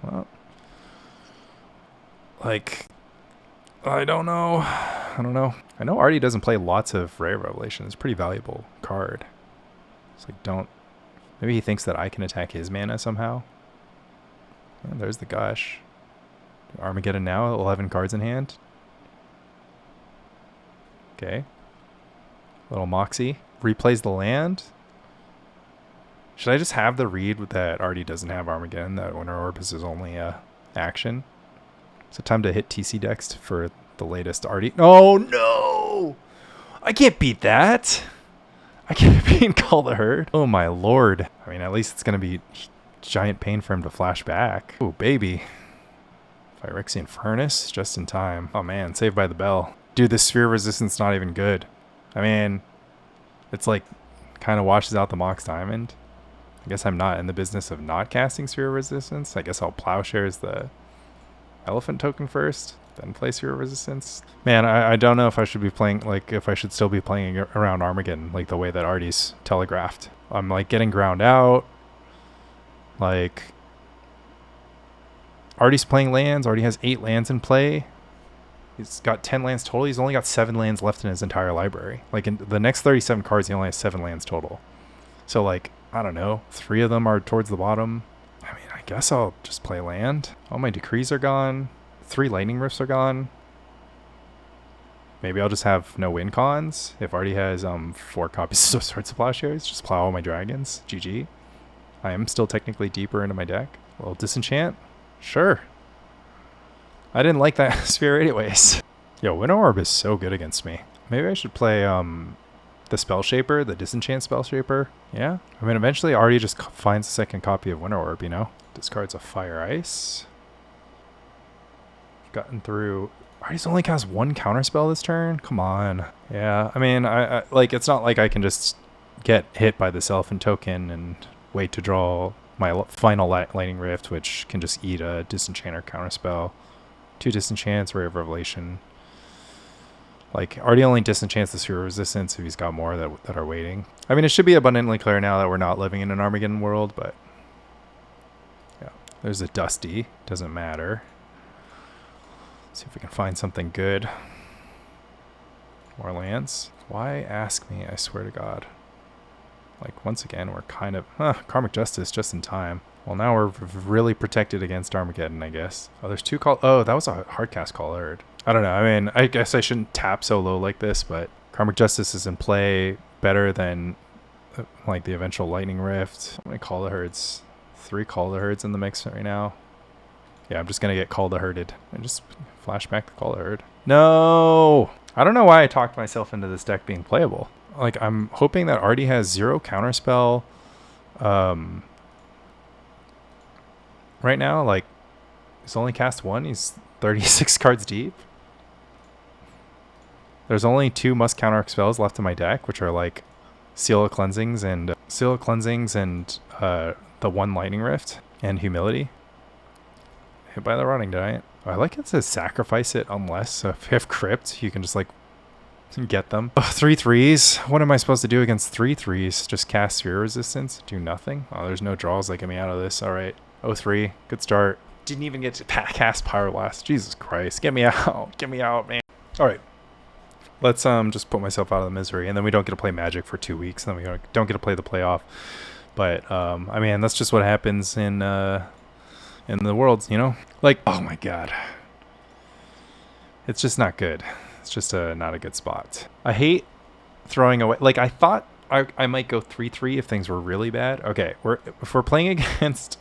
Well, like, I don't know. I know Artie doesn't play lots of Ray of Revelation. It's a pretty valuable card. It's like, maybe he thinks that I can attack his mana somehow. And there's the Gush. Armageddon now, 11 cards in hand. Okay. Little Moxie. Replays the land. Should I just have the read that Artie doesn't have Armageddon, that Winter Orb is his only action? Is it time to hit TC Dex for the latest Artie? Oh no! I can't beat that! I can't beat Call the Herd. Oh my lord. I mean, at least it's going to be giant pain for him to flash back. Oh baby. Phyrexian Furnace, just in time. Oh man, Saved by the Bell. Dude, this Sphere Resistance not even good. I mean, it's like, kind of washes out the Mox Diamond. I guess I'm not in the business of not casting Sphere of Resistance. I guess I'll Plowshares the Elephant token first, then play Sphere of Resistance. Man, I don't know if I should be playing, like, if I should still be playing around Armageddon, like the way that Artie's telegraphed. I'm, like, getting ground out. Like, Artie's playing lands. Artie has 8 lands in play. He's got 10 lands total. He's only got 7 lands left in his entire library. Like, in the next 37 cards, he only has 7 lands total. So, like, I don't know. 3 of them are towards the bottom. I mean, I guess I'll just play land. All my decrees are gone. 3 lightning rifts are gone. Maybe I'll just have no win cons. If Artie has 4 copies of Swords of Plowshares, just plow all my dragons. GG. I am still technically deeper into my deck. A little disenchant. Sure. I didn't like that sphere anyways. Yo, Winter Orb is so good against me. Maybe I should play the Spell Shaper, the Disenchant Spell Shaper. Yeah. I mean, eventually Artie just finds a second copy of Winter Orb, you know? Discards a Fire Ice. Gotten through. Artie's only cast 1 counterspell this turn? Come on. Yeah, I mean, I like, it's not like I can just get hit by this Elephant token and wait to draw my final Lightning Rift, which can just eat a Disenchanter counterspell. 2 Disenchants, Ray of Revelation. Like, Artie only disenchants the Sphere of Resistance if he's got more that are waiting. I mean, it should be abundantly clear now that we're not living in an Armageddon world, but yeah. There's a Dusty. Doesn't matter. See if we can find something good. More lands. Why ask me? I swear to God. Like, once again, we're kind of... Karmic Justice just in time. Well, now we're really protected against Armageddon, I guess. Oh, there's 2 call... Oh, that was a hardcast Call Herd. I don't know. I mean, I guess I shouldn't tap so low like this, but Karmic Justice is in play better than, like, the eventual Lightning Rift. How many Call the Herds? 3 Call the Herds in the mix right now. Yeah, I'm just going to get Call the Herded. And just flash back the Call the Herd. No! I don't know why I talked myself into this deck being playable. Like, I'm hoping that Artie has 0 counterspell. Right now, like, he's only cast 1. He's 36 cards deep. There's only 2 must counter spells left in my deck, which are like Seal of Cleansings and the 1 Lightning Rift and Humility. Hit by the Rotting Giant. Oh, I like it says sacrifice it unless. So if you have Crypt, you can just like get them. 3 3s. What am I supposed to do against 3 3s? Just cast Sphere Resistance? Do nothing? Oh, there's no draws that get me out of this. All right. 0-3. Good start. Didn't even get to cast Pyroblast. Jesus Christ. Get me out. Get me out, man. All right. Let's just put myself out of the misery, and then we don't get to play Magic for 2 weeks, and then we don't get to play the playoff. But I mean, that's just what happens in the worlds, you know? Like, oh my God. It's just not good. It's just not a good spot. I hate throwing away. Like, I thought I might go 3-3 if things were really bad. Okay, if we're playing against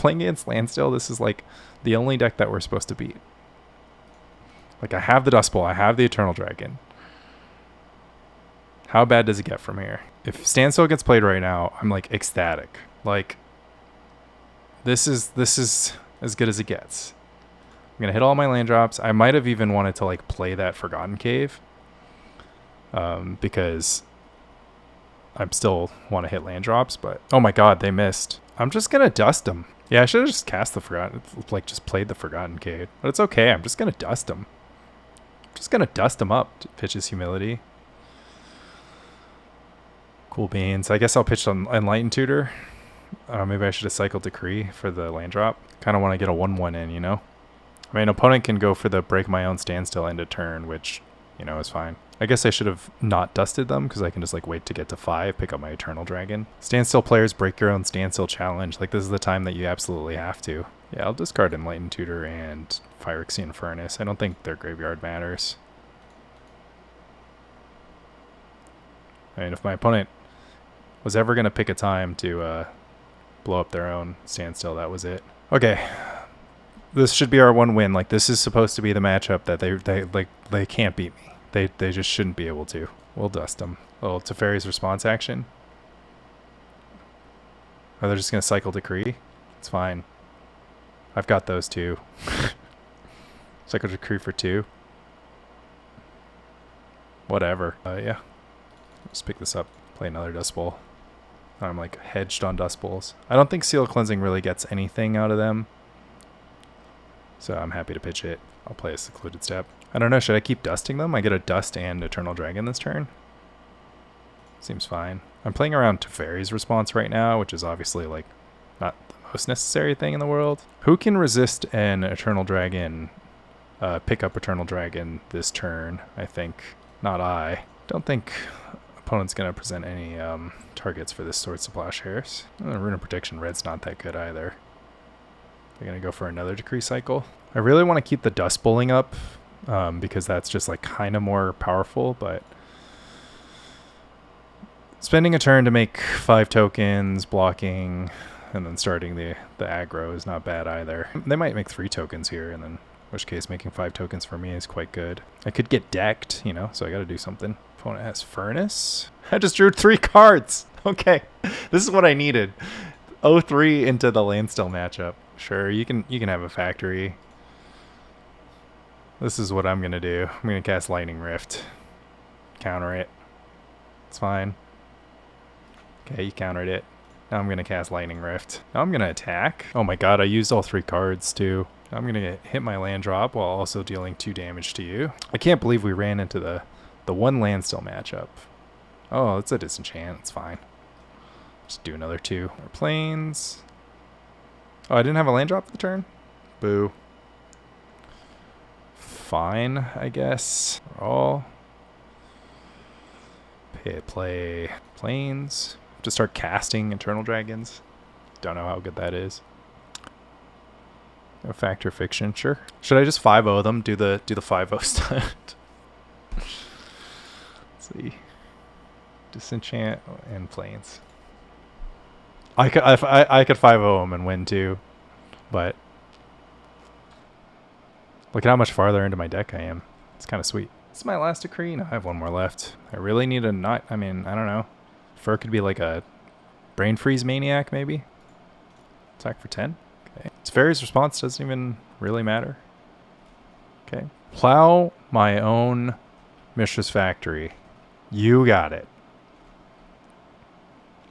Landstill, this is like the only deck that we're supposed to beat. Like, I have the Dust Bowl, I have the Eternal Dragon. How bad does it get from here? If Standstill gets played right now, I'm like ecstatic. Like, this is as good as it gets. I'm gonna hit all my land drops. I might have even wanted to like play that Forgotten Cave, because I still want to hit land drops. But oh my God, they missed. I'm just gonna dust them. Yeah, I should have just cast the Forgotten, like just played the Forgotten Cave. But it's okay. I'm just gonna dust them. Just gonna dust them up. Pitches Humility. Cool beans. I guess I'll pitch on Enlightened Tutor. Maybe I should have cycled Decree for the land drop. Kind of want to get a 1/1 in, you know? I mean, opponent can go for the break my own Standstill end of turn, which, you know, is fine. I guess I should have not dusted them because I can just like wait to get to 5, pick up my Eternal Dragon. Standstill players break your own Standstill challenge. Like, this is the time that you absolutely have to. Yeah, I'll discard Enlightened Tutor and Phyrexian Furnace. I don't think their graveyard matters. I mean, if my opponent was ever going to pick a time to blow up their own Standstill, that was it. Okay. This should be our 1 win. Like, this is supposed to be the matchup that they can't beat me. They just shouldn't be able to. We'll dust them. Oh, Teferi's response action. Or they're just going to cycle Decree. It's fine. I've got those 2. Cycle Decree for 2. Whatever. Yeah. Let's pick this up. Play another Dust Bowl. I'm like hedged on Dust Bowls. I don't think Seal Cleansing really gets anything out of them. So I'm happy to pitch it. I'll play a Secluded Steppe. I don't know, should I keep dusting them? I get a Dust and Eternal Dragon this turn. Seems fine. I'm playing around Teferi's Response right now, which is obviously like not the most necessary thing in the world. Who can resist an Eternal Dragon, pick up Eternal Dragon this turn? I think not I. Don't think opponent's going to present any targets for this Swords to Plowshares. Rune of Protection red's not that good either. They're going to go for another Decree Cycle. I really want to keep the Dust Bowling up because that's just like kind of more powerful, but spending a turn to make 5 tokens, blocking, and then starting the aggro is not bad either. They might make 3 tokens here, and then in which case making 5 tokens for me is quite good. I could get decked, you know, so I got to do something. Opponent has Furnace. I just drew 3 cards. Okay, this is what I needed. 0-3 into the Landstill matchup. Sure, you can have a factory. This is what I'm gonna do. I'm gonna cast Lightning Rift. Counter it. It's fine. Okay, you countered it. Now I'm gonna cast Lightning Rift. Now I'm gonna attack. Oh my god, I used all 3 cards too. I'm gonna hit my land drop while also dealing 2 damage to you. I can't believe we ran into the one Landstill matchup. Oh, it's a disenchant. It's fine. Just do another 2. More planes. Oh, I didn't have a land drop the turn? Boo. Fine, I guess. All. Play planes. To start casting Eternal Dragons. Don't know how good that is. No Factor Fiction, sure. Should I just 5-0 them? Do the 5-0 stunt. Let's see. Disenchant and planes. I could 5-0 them and win too, but look at how much farther into my deck I am. It's kind of sweet. This is my last Decree. No, I have 1 more left. I really need a not. I mean, I don't know. Fur could be like a Brain Freeze Maniac maybe. Attack for 10. Okay. Teferi's Response doesn't even really matter. Okay. Plow my own Mishra's Factory. You got it.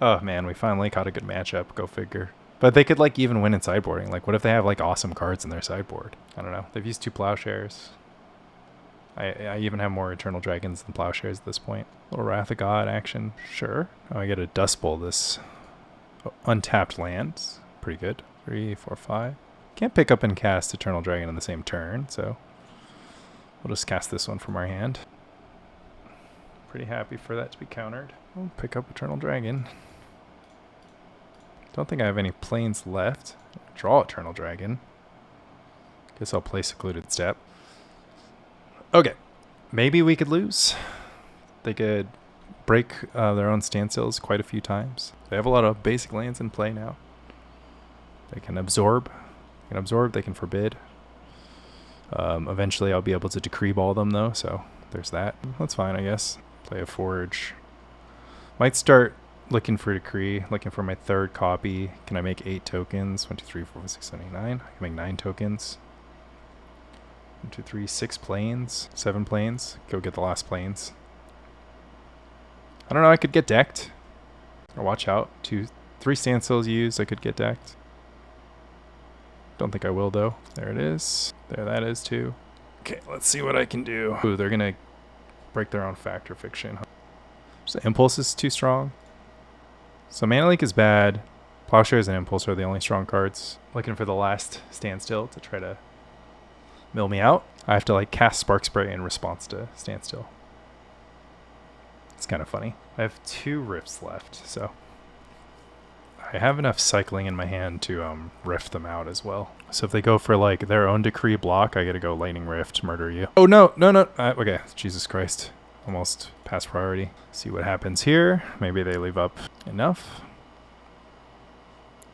Oh man, we finally caught a good matchup. Go figure. But they could like even win in sideboarding. Like what if they have like awesome cards in their sideboard? I don't know. They've used 2 Plowshares. I even have more Eternal Dragons than Plowshares at this point. Little Wrath of God action. Sure. Oh, I get a Dust Bowl this untapped land. Pretty good. 3, 4, 5. Can't pick up and cast Eternal Dragon in the same turn, so we'll just cast this one from our hand. Pretty happy for that to be countered. We'll pick up Eternal Dragon. Don't think I have any planes left. Draw Eternal Dragon. Guess I'll play Secluded Steppe. Okay. Maybe we could lose. They could break their own standstills quite a few times. They have a lot of basic lands in play now. They can absorb. They can forbid. Eventually I'll be able to decree ball them though, so there's that. That's fine, I guess. Play a Forge. Might start looking for Decree, looking for my 3rd copy. Can I make 8 tokens? 1, 2, 3, 4, 5, 6, 7, 8, 9. I can make 9 tokens. 1, 2, 3, 6 planes. 7 planes. Go get the last planes. I don't know, I could get decked. Or watch out. 3 standstills used, I could get decked. Don't think I will though. There it is. There that is too. Okay, let's see what I can do. Ooh, they're gonna break their own Factor Fiction. So Impulse is too strong. So Mana Leak is bad. Plowshares and Impulse are the only strong cards. Looking for the last Standstill to try to mill me out. I have to like cast Spark Spray in response to Standstill. It's kind of funny. I have 2 Rifts left, so I have enough cycling in my hand to rift them out as well. So if they go for like their own Decree block, I gotta go Lightning Rift, murder you. Oh no. Okay, Jesus Christ. Almost past priority. See what happens here. Maybe they leave up enough.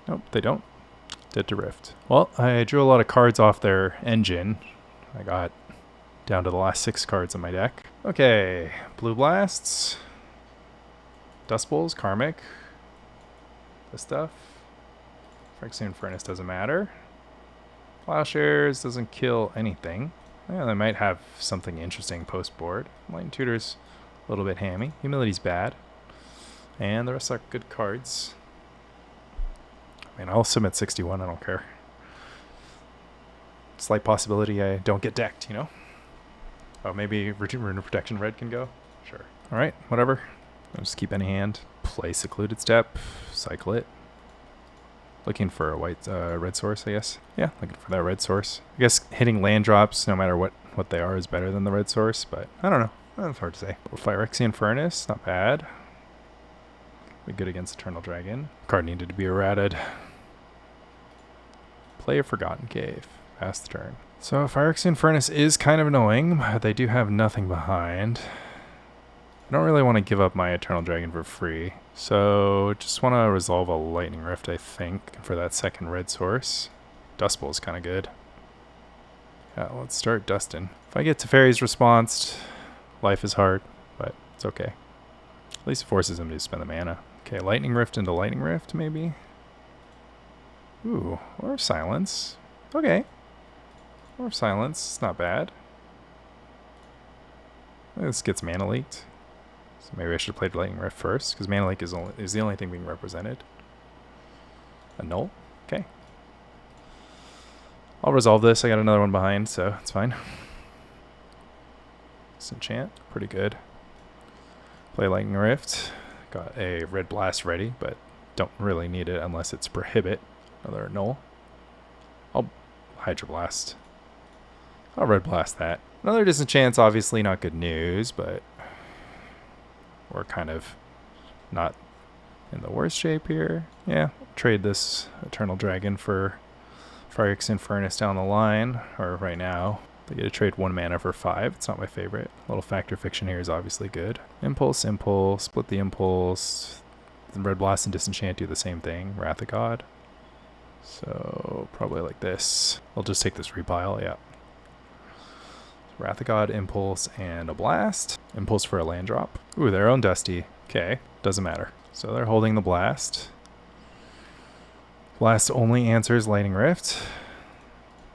Nope, they don't. Dead to Rift. Well, I drew a lot of cards off their engine. I got down to the last 6 cards in my deck. Okay, Blue Blasts. Dust Bowls, Karmic. This stuff. Phyrexian Furnace doesn't matter. Plowshares doesn't kill anything. Yeah, they might have something interesting post-board. Enlightened Tutor's a little bit hammy. Humility's bad. And the rest are good cards. I mean, I'll submit 61, I don't care. Slight possibility I don't get decked, you know? Oh, maybe Rune of Protection red can go? Sure. Alright, whatever. I'll just keep any hand. Play Secluded Steppe, cycle it. Looking for a white, red source, I guess. Yeah, looking for that red source. I guess hitting land drops, no matter what they are, is better than the red source, but I don't know. It's hard to say. Phyrexian Furnace, not bad. Be good against Eternal Dragon. Card needed to be errated. Play a Forgotten Cave. Pass the turn. So Phyrexian Furnace is kind of annoying, but they do have nothing behind. I don't really want to give up my Eternal Dragon for free. So just want to resolve a Lightning Rift, I think, for that second red source. Dust Bowl is kind of good. Yeah, let's start Dustin. If I get Teferi's Response, life is hard, but it's okay. At least it forces him to spend the mana. Okay, Lightning Rift into Lightning Rift, maybe? Ooh, or Silence. Okay. Or Silence, it's not bad. This gets mana leaked. So maybe I should have played Lightning Rift first, because Mana Leak is the only thing being represented. A null? Okay. I'll resolve this. I got another one behind, so it's fine. Disenchant, pretty good. Play Lightning Rift. Got a red blast ready, but don't really need it unless it's Prohibit. Another null. I'll Hydroblast. I'll red blast that. Another disenchant's obviously not good news, but we're kind of not in the worst shape here. Yeah, trade this Eternal Dragon for Phyrexian Furnace down the line, or right now. They get to trade 1 mana for 5. It's not my favorite. A little Factor Fiction here is obviously good. Impulse, Impulse, split the Impulse. Then Red Blast and Disenchant do the same thing. Wrath of God. So probably like this. I'll just take this repile, yeah. Wrath of God, Impulse, and a Blast. Impulse for a land drop. Ooh, their own Dusty. Okay, doesn't matter. So they're holding the Blast. Blast only answers Lightning Rift.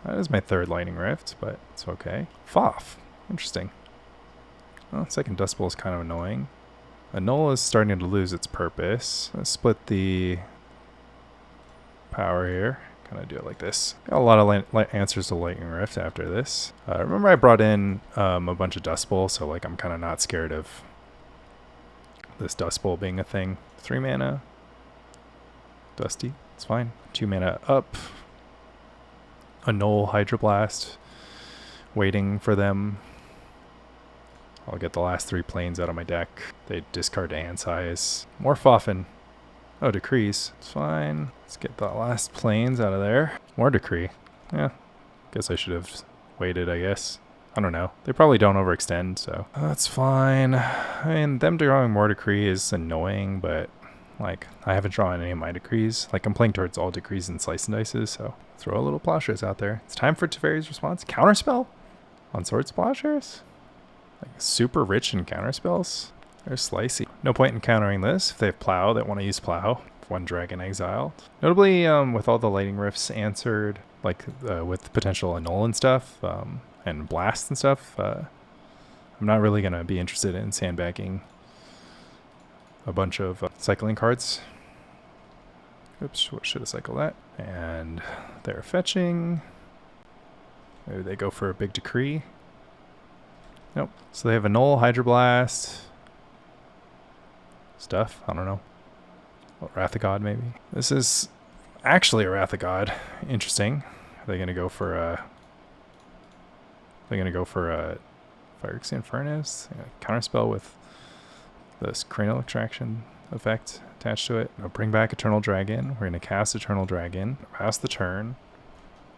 That is my third Lightning Rift, but it's okay. Foff. Interesting. Well, second Dust Bowl is kind of annoying. A null is starting to lose its purpose. Let's split the power here. Kind of do it like this. Got a lot of answers to Lightning Rift after this. Remember I brought in a bunch of Dust Bowl, so like I'm kind of not scared of this Dust Bowl being a thing. 3 mana. Dusty. It's fine. 2 mana up. A null Hydroblast. Waiting for them. I'll get the last 3 planes out of my deck. They discard to hand size. More Foffin. Oh, Decrees. It's fine. Let's get the last planes out of there. More Decree. Yeah. Guess I should have waited, I guess. I don't know. They probably don't overextend, so that's fine. I mean, them drawing more Decree is annoying, but like, I haven't drawn any of my Decrees. Like, I'm playing towards all Decrees and Slice and Dices, so throw a little Plowshares out there. It's time for Teferi's Response. Counterspell on Swords Plowshares? Like, super rich in counterspells. They're slicey. No point in countering this. If they have Plow, they want to use Plow. 1 Dragon exiled. Notably, with all the Lightning Rifts answered, like with potential annul and stuff, and blast and stuff, I'm not really going to be interested in sandbagging a bunch of cycling cards. Oops, should have cycled that. And they're fetching. Maybe they go for a big Decree. Nope. So they have a null, Hydroblast. Stuff. I don't know. Wrath of God, maybe. This is actually a Wrath of God. Interesting. Are they going to go for a... They're going to go for a Phyrexian Furnace? Counterspell with this cranial extraction effect attached to it. I'll bring back Eternal Dragon. We're going to cast Eternal Dragon. Pass the turn.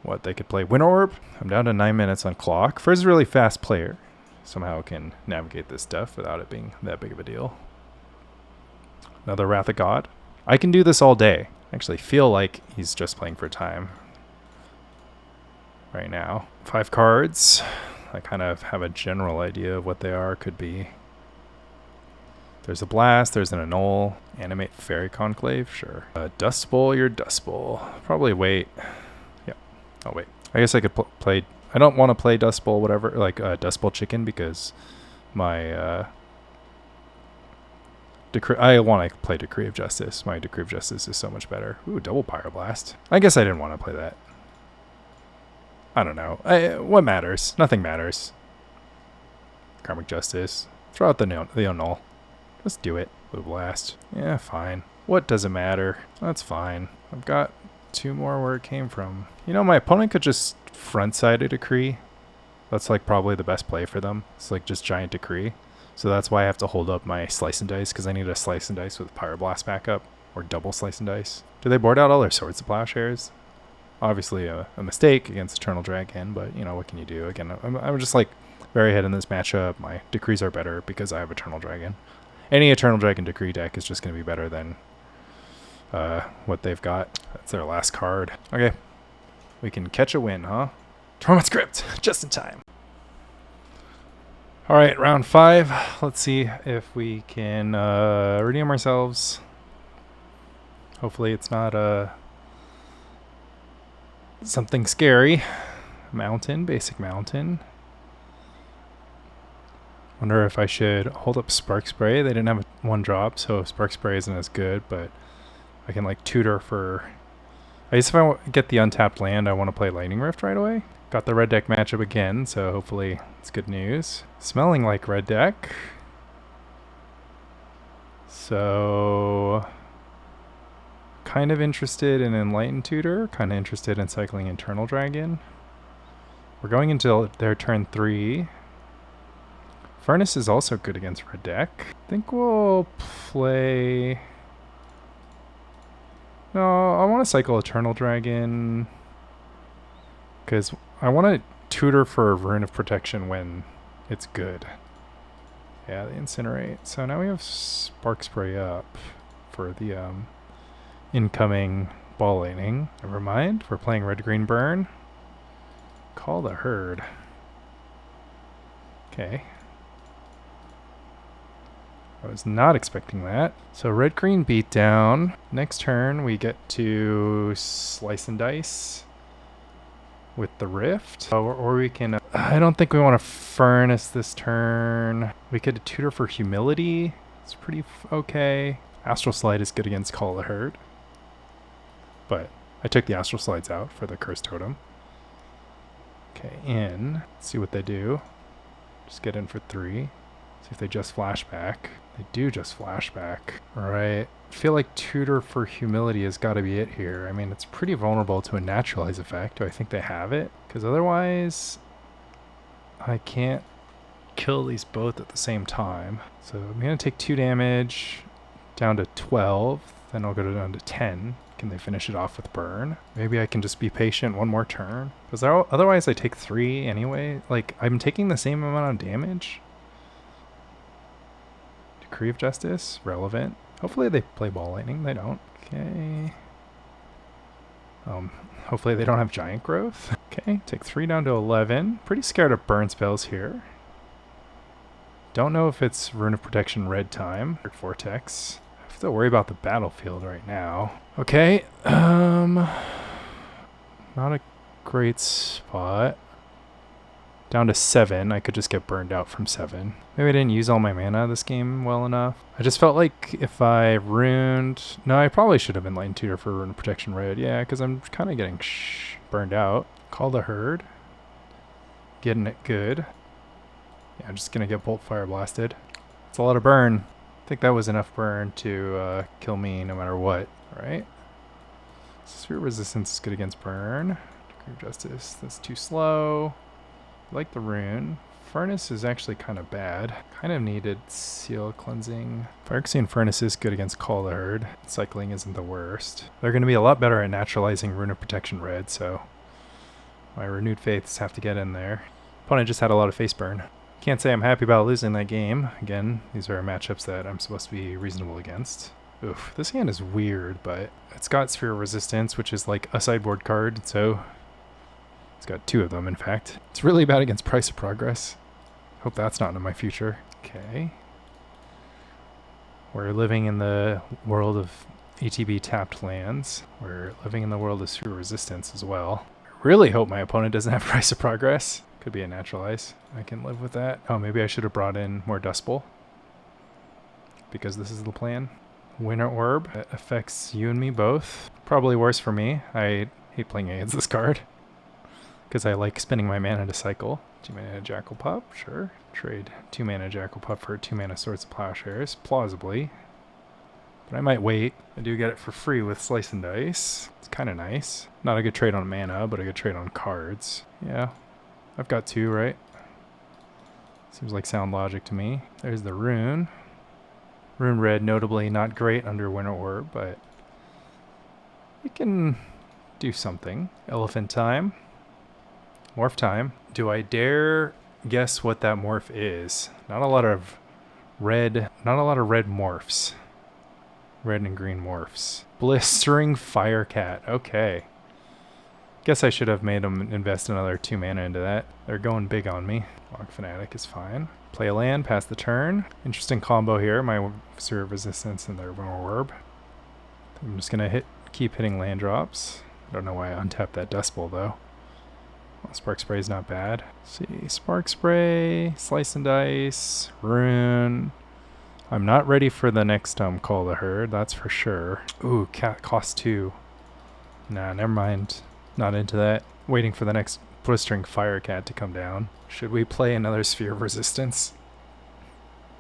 What, they could play Wind Orb? I'm down to 9 minutes on clock. Fur's a really fast player. Somehow can navigate this stuff without it being that big of a deal. Another Wrath of God. I can do this all day. I actually feel like he's just playing for time right now. 5 cards. I kind of have a general idea of what they are. Could be. There's a Blast. There's an Annul. Animate Fairy Conclave. Sure. Dust Bowl. Your Dust Bowl. Probably wait. Yep. I'll wait. I guess I could play. I don't want to play Dust Bowl, whatever, like Dust Bowl Chicken, because my I want to play Decree of Justice. My Decree of Justice is so much better. Ooh, double Pyroblast. I guess I didn't want to play that. I don't know. What matters? Nothing matters. Karmic Justice. Throw out the Null. Just do it. Blue Blast. Yeah, fine. What does it matter? That's fine. I've got 2 more where it came from. You know, my opponent could just front-side a Decree. That's like probably the best play for them. It's like just giant Decree. So that's why I have to hold up my Slice and Dice, because I need a Slice and Dice with Pyroblast backup, or double Slice and Dice. Do they board out all their Swords of Plowshares? Obviously a mistake against Eternal Dragon, but you know, what can you do? Again, I'm just like very ahead in this matchup. My Decrees are better because I have Eternal Dragon. Any Eternal Dragon Decree deck is just going to be better than what they've got. That's their last card. Okay, we can catch a win, huh? Tormod's Crypt, just in time. All right, round 5. Let's see if we can redeem ourselves. Hopefully it's not something scary. Mountain, basic mountain. Wonder if I should hold up Spark Spray. They didn't have a 1-drop, so Spark Spray isn't as good, but I can like tutor for... I guess if I get the untapped land, I want to play Lightning Rift right away. Got the red deck matchup again, so hopefully it's good news. Smelling like red deck. So... kind of interested in Enlightened Tutor. Kind of interested in cycling Eternal Dragon. We're going into their turn 3. Furnace is also good against red deck. I think we'll play... No, I want to cycle Eternal Dragon because I want to tutor for Rune of Protection when it's good. Yeah, they incinerate. So now we have Spark Spray up for the incoming ball lightning. Never mind, we're playing red-green burn. Call the herd. Okay. I was not expecting that. So red-green beat down. Next turn we get to Slice and Dice with the Rift. Or we can... I don't think we want to Furnace this turn. We could tutor for Humility. It's pretty okay. Astral Slide is good against Call the Herd. But I took the Astral Slides out for the Cursed Totem. Okay, in. Let's see what they do. Just get in for 3. See if they just flashback. They do just flashback. Alright. I feel like tutor for Humility has got to be it here. I mean, it's pretty vulnerable to a Naturalize effect. Do I think they have it? Because otherwise, I can't kill these both at the same time. So I'm going to take 2 damage down to 12. Then I'll go down to 10. Can they finish it off with burn? Maybe I can just be patient 1 more turn. Because otherwise I take 3 anyway. Like, I'm taking the same amount of damage. Decree of Justice, relevant. Hopefully they play Ball Lightning. They don't. Okay. Hopefully they don't have Giant Growth. Okay, take 3 down to 11. Pretty scared of burn spells here. Don't know if it's Rune of Protection red time. Vortex. I have to worry about the battlefield right now. Okay, not a great spot. Down to 7. I could just get burned out from 7. Maybe I didn't use all my mana this game well enough. I just felt like if I runed... No, I probably should have Enlightened Tutor for Rune of Protection red. Yeah, because I'm kind of getting burned out. Call the Herd. Getting it good. Yeah, I'm just going to get Bolt Fire Blasted. It's a lot of burn. I think that was enough burn to kill me no matter what. Alright. Sphere Resistance is good against burn. Decree of Justice. That's too slow. I like the rune. Furnace is actually kind of bad. Kind of needed Seal Cleansing. Phyrexian Furnace is good against Call the Herd. Cycling isn't the worst. They're going to be a lot better at naturalizing Rune of Protection red, so my renewed faiths have to get in there. Opponent just had a lot of face burn. Can't say I'm happy about losing that game. Again, these are matchups that I'm supposed to be reasonable against. Oof, this hand is weird, but it's got Sphere of Resistance, which is like a sideboard card, so it's got 2 of them, in fact. It's really bad against Price of Progress. Hope that's not in my future. Okay. We're living in the world of ETB tapped lands. We're living in the world of Sphere Resistance as well. I really hope my opponent doesn't have Price of Progress. Could be a Naturalize. I can live with that. Oh, maybe I should have brought in more Dust Bowl. because this is the plan. Winter Orb. It affects you and me both. Probably worse for me. I hate playing against this card because I like spending my mana to cycle. 2 mana Jackal Pup, sure. Trade 2 mana Jackal Pup for 2 mana Swords of Plowshares, plausibly. But I might wait. I do get it for free with Slice and Dice. It's kind of nice. Not a good trade on mana, but a good trade on cards. Yeah, I've got 2, right? Seems like sound logic to me. There's the Rune. Rune Red, notably not great under Winter Orb, but you can do something. Elephant Time. Morph Time. Do I dare guess what that morph is? Not a lot of red morphs. Red and green morphs. Blistering Firecat. Okay. Guess I should have made them invest another 2 mana into that. They're going big on me. Log Fanatic is fine. Play a land, pass the turn. Interesting combo here. My Sphere of Resistance and their Winter Orb. I'm just gonna keep hitting land drops. I don't know why I untapped that Dust Bowl though. Well, Spark Spray is not bad. Let's see, Spark Spray, Slice and Dice, Rune. I'm not ready for the next Call the Herd, that's for sure. Ooh, cat cost 2. Nah, never mind. Not into that. Waiting for the next Blistering Firecat to come down. Should we play another Sphere of Resistance?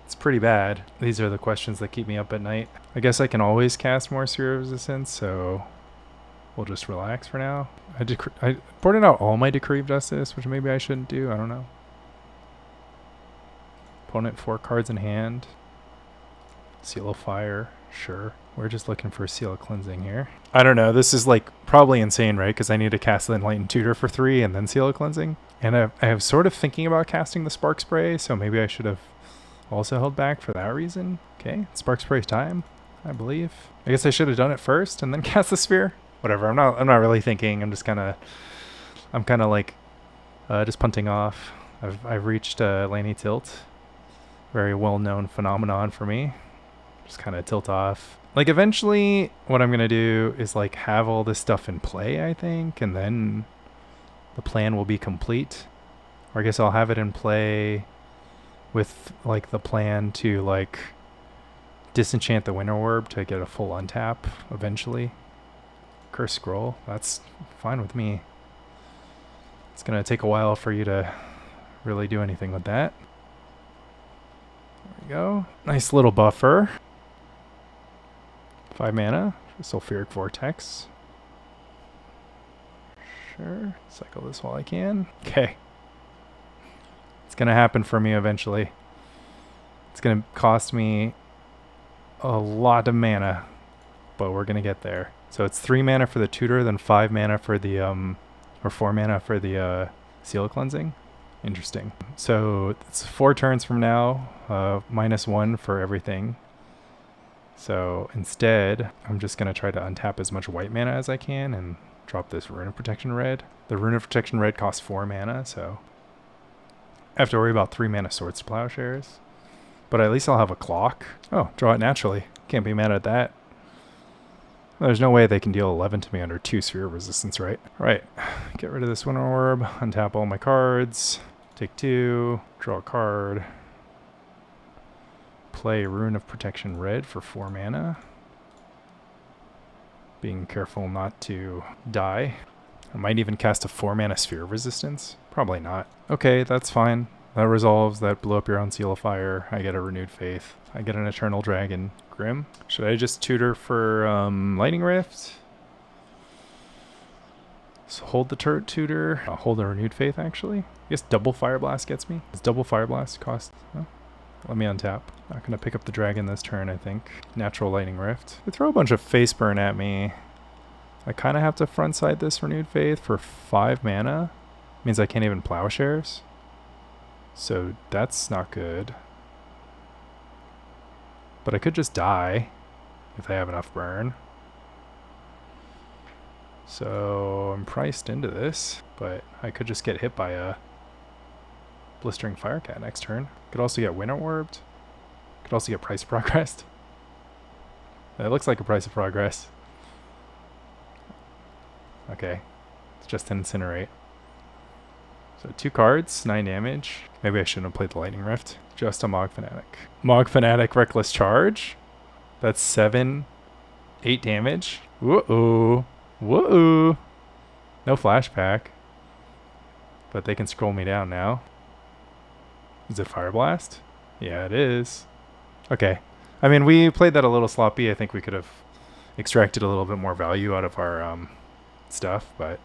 It's pretty bad. These are the questions that keep me up at night. I guess I can always cast more Sphere of Resistance, so we'll just relax for now. I ported out all my Decree of Justice, which maybe I shouldn't do. I don't know. Opponent 4 cards in hand. Seal of Fire, sure. We're just looking for a Seal of Cleansing here. I don't know. This is like probably insane, right? Because I need to cast the Enlightened Tutor for 3 and then Seal of Cleansing. And I was sort of thinking about casting the Spark Spray, so maybe I should have also held back for that reason. Okay, Spark Spray time, I believe. I guess I should have done it first and then cast the Sphere. Whatever. I'm not really thinking. I'm kind of like just punting off. I've reached Laney Tilt. Very well-known phenomenon for me. Just kind of tilt off. Like eventually what I'm going to do is like have all this stuff in play, I think, and then the plan will be complete. Or I guess I'll have it in play with like the plan to like disenchant the Winter Orb to get a full untap eventually. Curse Scroll, that's fine with me. It's going to take a while for you to really do anything with that. There we go. Nice little buffer. 5 mana, Sulfuric Vortex. Sure, cycle this while I can. Okay. It's going to happen for me eventually. It's going to cost me a lot of mana, but we're going to get there. So it's 3 mana for the Tutor, then 5 mana for the, or 4 mana for the Seal of Cleansing. Interesting. So it's 4 turns from now, -1 for everything. So instead, I'm just going to try to untap as much white mana as I can and drop this Rune of Protection red. The Rune of Protection red costs 4 mana, so I have to worry about 3 mana Swords to Plowshares. But at least I'll have a clock. Oh, draw it naturally. Can't be mad at that. There's no way they can deal 11 to me under 2 Sphere of Resistance, right? Right. Get rid of this Winter Orb, untap all my cards, take 2, draw a card, play Rune of Protection red for 4 mana. Being careful not to die. I might even cast a 4 mana Sphere of Resistance. Probably not. Okay, that's fine. That resolves. That blew up your own Seal of Fire. I get a Renewed Faith. I get an Eternal Dragon. Grim. Should I just tutor for Lightning Rift? So hold the tutor. I'll hold a Renewed Faith, actually. I guess double Pyroblast gets me. Does double Pyroblast cost? Oh. Let me untap. Not going to pick up the dragon this turn, I think. Natural Lightning Rift. They throw a bunch of Face Burn at me. I kind of have to frontside this Renewed Faith for 5 mana. Means I can't even Plowshares. So that's not good. But I could just die if they have enough burn. So I'm priced into this, but I could just get hit by a Blistering Firecat next turn. Could also get Winter Orbed. Could also get Price of Progress. It looks like a Price of Progress. Okay. It's just an Incinerate. So 2 cards, 9 damage. Maybe I shouldn't have played the Lightning Rift. Just a Mog Fanatic. Mog Fanatic Reckless Charge. That's 7, 8 damage. Whoa. Whoa. No flashback. But they can scroll me down now. Is it Pyroblast? Yeah, it is. Okay. I mean, we played that a little sloppy. I think we could have extracted a little bit more value out of our stuff, but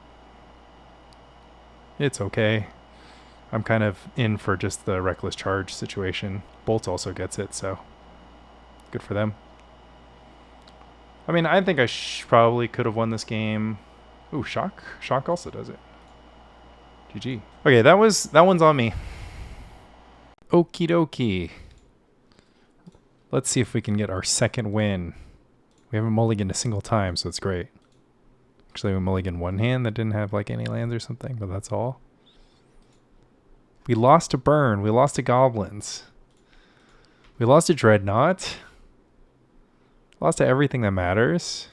it's okay. I'm kind of in for just the reckless charge situation. Bolt also gets it, so good for them. I mean, I think I probably could have won this game. Ooh, Shock. Shock also does it. GG. Okay, that one's on me. Okie dokie. Let's see if we can get our second win. We haven't mulliganed a single time, so it's great. Actually, we mulliganed one hand that didn't have like any lands or something, but that's all. We lost to Burn. We lost to Goblins. We lost to Dreadnought. Lost to everything that matters.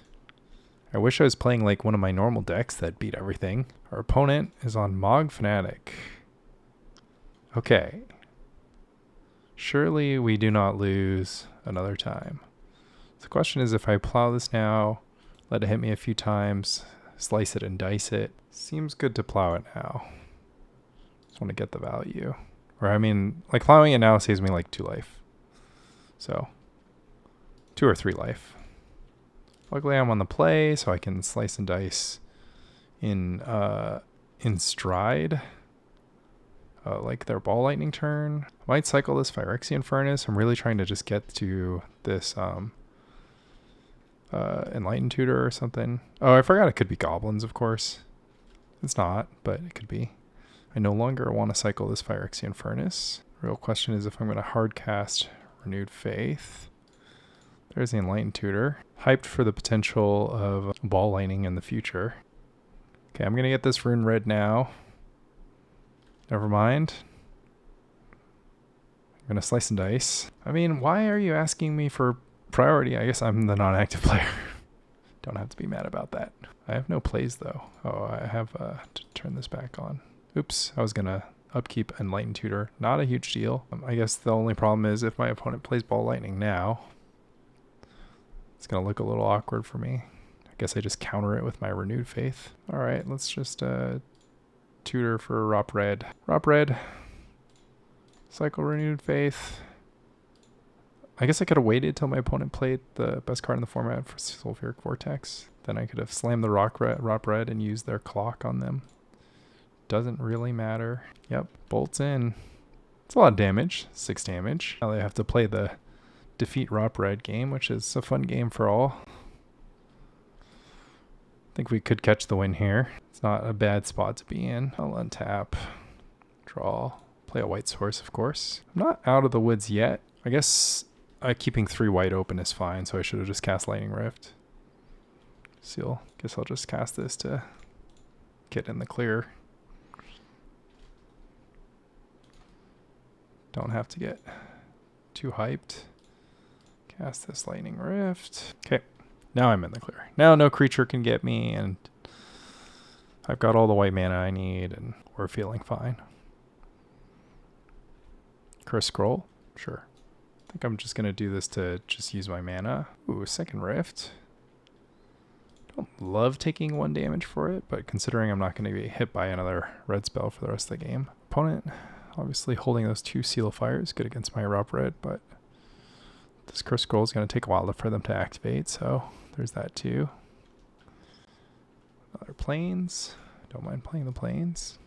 I wish I was playing like one of my normal decks that beat everything. Our opponent is on Mog Fanatic. Okay. Surely we do not lose another time. The question is if I plow this now, let it hit me a few times, slice it and dice it. Seems good to plow it now. Just want to get the value. Or I mean, like plowing it now saves me like 2 life. So 2 or 3 life. Luckily I'm on the play, so I can slice and dice in stride. Like their ball lightning turn. Might cycle this Phyrexian Furnace. I'm really trying to just get to this Enlightened Tutor or something. Oh, I forgot it could be Goblins, of course. It's not, but it could be. I no longer want to cycle this Phyrexian Furnace. Real question is if I'm going to hard cast Renewed Faith. There's the Enlightened Tutor. Hyped for the potential of ball lightning in the future. Okay, I'm going to get this rune red now. Never mind. I'm going to slice and dice. I mean, why are you asking me for priority? I guess I'm the non-active player. Don't have to be mad about that. I have no plays, though. Oh, I have to turn this back on. Oops, I was going to upkeep Enlightened Tutor. Not a huge deal. I guess the only problem is if my opponent plays ball lightning now, it's going to look a little awkward for me. I guess I just counter it with my Renewed Faith. All right, let's just tutor for Rop Red. Rop Red. Cycle Renewed Faith. I guess I could have waited till my opponent played the best card in the format for Sulfuric Vortex. Then I could have slammed the Rop Red and used their clock on them. Doesn't really matter. Yep, bolts in. It's a lot of damage. 6 damage. Now they have to play the defeat Rop Red game, which is a fun game for all. I think we could catch the win here. It's not a bad spot to be in. I'll untap, draw, play a white source, of course. I'm not out of the woods yet. I guess keeping 3 white open is fine, so I should have just cast Lightning Rift. Seal. Guess I'll just cast this to get in the clear. Don't have to get too hyped. Cast this Lightning Rift. Okay. Now I'm in the clear. Now no creature can get me, and I've got all the white mana I need, and we're feeling fine. Cursed Scroll? Sure. I think I'm just going to do this to just use my mana. Ooh, second Rift. Don't love taking 1 damage for it, but considering I'm not going to be hit by another red spell for the rest of the game. Opponent, obviously holding those 2 Seal of Fire is good against my Rop Red, but this Cursed Scroll is going to take a while for them to activate, so there's that too. Another Plains. Don't mind playing the Plains.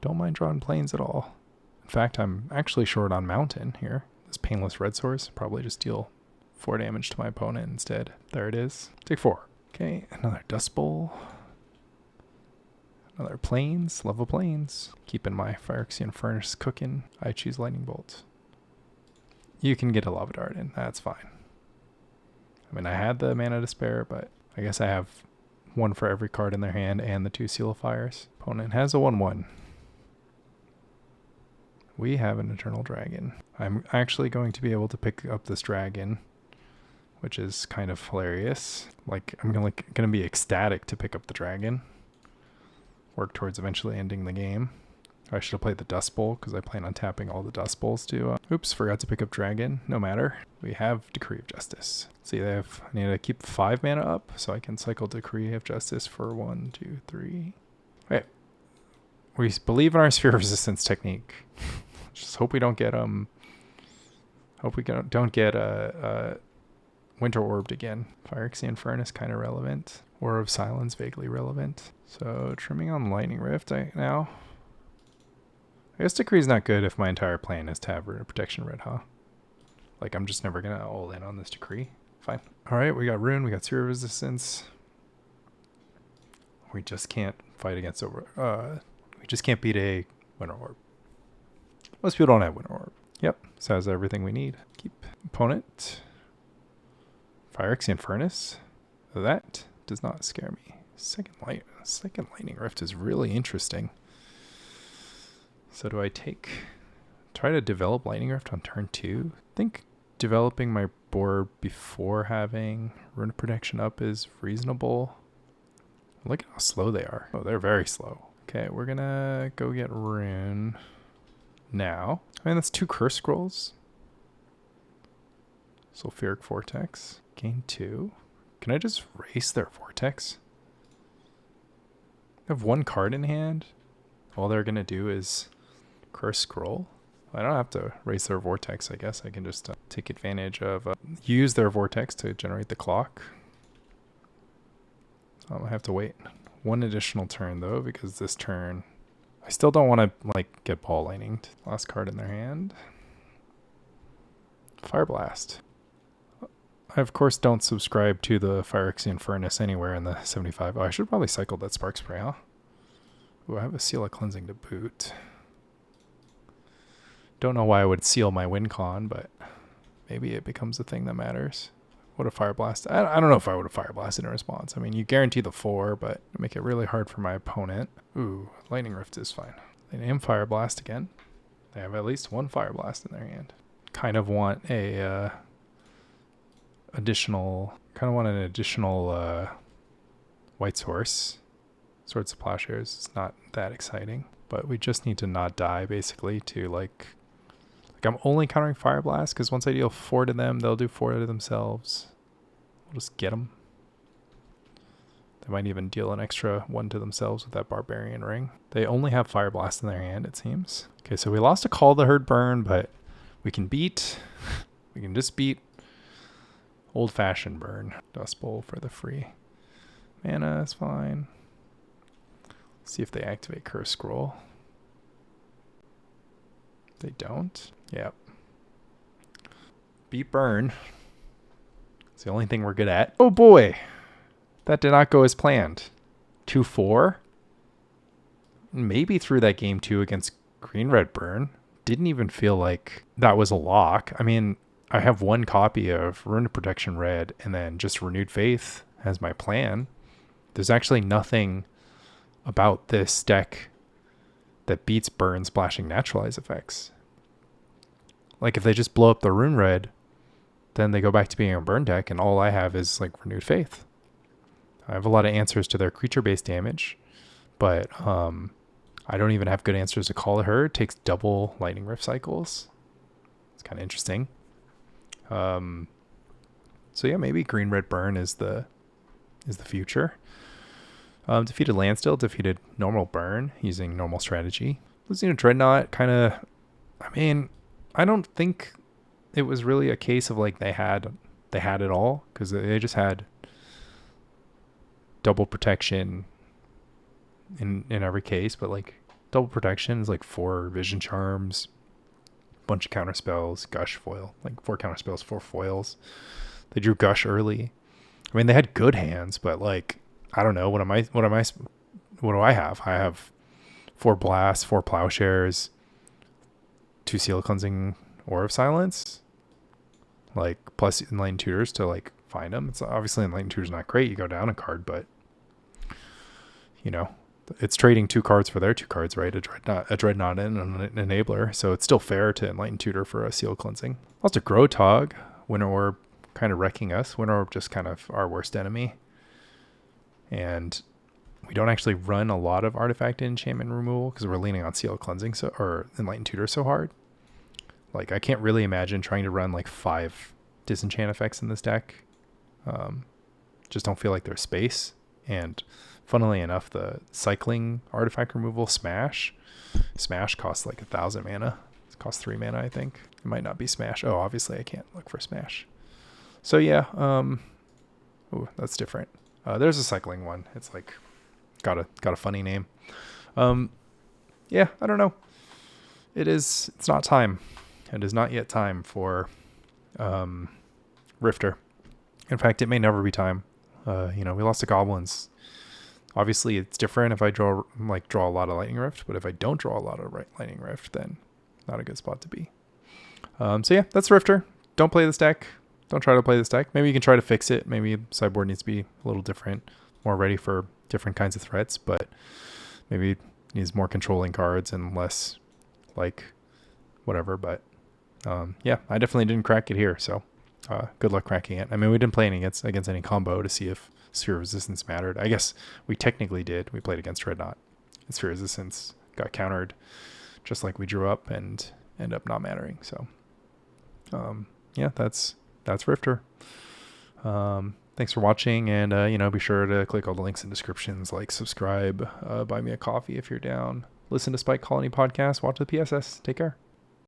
Don't mind drawing Plains at all. In fact, I'm actually short on Mountain here. This Painless Red Source probably just deal 4 damage to my opponent instead. There it is. Take 4. Okay, another Dust Bowl. Another Plains. Love of Plains. Keeping my Phyrexian Furnace cooking. I choose Lightning Bolt. You can get a Lava Dart in. That's fine. I mean, I had the mana to spare, but I guess I have 1 for every card in their hand and the 2 Seal of Fires. Opponent has a 1/1. We have an Eternal Dragon. I'm actually going to be able to pick up this dragon, which is kind of hilarious. Like, I'm gonna be ecstatic to pick up the dragon. work towards eventually ending the game. I should have played the Dust Bowl because I plan on tapping all the Dust Bowls to... oops, forgot to pick up Dragon. No matter. We have Decree of Justice. See, I need to keep 5 mana up so I can cycle Decree of Justice for 1, 2, 3. Okay. We believe in our Sphere of Resistance technique. Just hope we don't get... hope we don't get Winter Orbed again. Phyrexian Furnace kind of relevant. War of Silence vaguely relevant. So trimming on Lightning Rift now. I guess Decree's not good if my entire plan is to have Rune of Protection red, huh? Like, I'm just never gonna all in on this Decree. Fine. Alright, we got Rune, we got Sphere of Resistance. We just can't fight against we just can't beat a Winter Orb. Most people don't have Winter Orb. Yep, so that's everything we need. Keep opponent. Phyrexian Furnace. That does not scare me. Second Lightning Rift is really interesting. So do I try to develop Lightning Rift on turn 2? I think developing my board before having Rune of Protection up is reasonable. Look at how slow they are. Oh, they're very slow. Okay, we're gonna go get Rune now. I mean, that's 2 Curse Scrolls. Sulfuric Vortex. Gain 2. Can I just race their Vortex? I have 1 card in hand. All they're gonna do is Curse Scroll. I don't have to race their Vortex, I guess. I can just take advantage of... use their Vortex to generate the clock. I have to wait 1 additional turn, though, because this turn... I still don't want to, like, get ball lightninged. Last card in their hand. Pyroblast. I, of course, don't subscribe to the Phyrexian Furnace anywhere in the 75. Oh, I should probably cycle that Spark Spray, huh? Ooh, I have a Seal of Cleansing to boot. Don't know why I would seal my win con, but maybe it becomes a thing that matters. What a Fireblast. I don't know if I would have Fireblasted in response. I mean, you guarantee the 4, but make it really hard for my opponent. Ooh, Lightning Rift is fine. They name Fireblast again. They have at least 1 Fireblast in their hand. Kind of want a additional white source. Swords of Plowshares. It's not that exciting, but we just need to not die basically to like I'm only countering Fireblast because once I deal 4 to them, they'll do 4 to themselves. We'll just get them. They might even deal an extra 1 to themselves with that Barbarian Ring. They only have Fireblast in their hand, it seems. Okay, so we lost a Call the Herd Burn, but we can just beat old-fashioned burn. Dust Bowl for the free mana is fine. Let's see if they activate Curse Scroll. They don't. Yep. Beat burn. It's the only thing we're good at. Oh boy! That did not go as planned. 2-4. Maybe through that game 2 against green-red burn. Didn't even feel like that was a lock. I mean, I have 1 copy of Rune of Protection red and then just Renewed Faith as my plan. There's actually nothing about this deck that beats burn splashing naturalize effects. Like if they just blow up the Rune red, then they go back to being a burn deck and all I have is like Renewed Faith. I have a lot of answers to their creature-based damage, but I don't even have good answers to Call the Herd. It takes double Lightning Rift cycles. It's kind of interesting. So yeah, maybe green-red burn is the future. Defeated Landstill, defeated normal burn using normal strategy. Losing a Dreadnought kind of, I mean, I don't think it was really a case of like they had it all because they just had double protection in every case, but like double protection is like 4 vision charms, bunch of counter spells, gush foil, like 4 counter spells, 4 foils. They drew gush early. I mean, they had good hands, but like I don't know. What do I have? I have 4 blasts, 4 plowshares, 2 seal cleansing, Aura of Silence, like plus Enlightened Tutors to like find them. It's obviously Enlightened Tutor's not great. You go down a card, but you know, it's trading 2 cards for their 2 cards, right? A Dreadnought and an Enabler. So it's still fair to Enlightened Tutor for a seal cleansing. Also Gro-a-tog, Winter Orb kind of wrecking us. Winter Orb just kind of our worst enemy. And we don't actually run a lot of artifact and enchantment removal because we're leaning on Seal of Cleansing or Enlightened Tutor so hard. Like, I can't really imagine trying to run like 5 disenchant effects in this deck. Just don't feel like there's space. And funnily enough, the cycling artifact removal Smash costs like 1,000 mana. It costs 3 mana, I think. It might not be Smash. Oh, obviously I can't look for Smash. So yeah, ooh, that's different. There's a cycling one. It's like got a funny name. Yeah, I don't know. It's not time. It is not yet time for Rifter. In fact, it may never be time. We lost to Goblins. Obviously, it's different if I draw a lot of Lightning Rift, but if I don't draw a lot of Lightning Rift, then not a good spot to be. So yeah, that's Rifter. Don't play this deck. Don't try to play this deck. Maybe you can try to fix it. Maybe sideboard needs to be a little different, more ready for different kinds of threats, but maybe it needs more controlling cards and less like whatever. But yeah, I definitely didn't crack it here. So good luck cracking it. I mean, we didn't play any against any combo to see if Sphere Resistance mattered. I guess we technically did. We played against Dreadnought. And Sphere Resistance got countered just like we drew up and end up not mattering. So yeah, that's Rifter. Thanks for watching, and be sure to click all the links in descriptions, like, subscribe, buy me a coffee if you're down, listen to Spike Colony podcast, watch the PSS. Take care.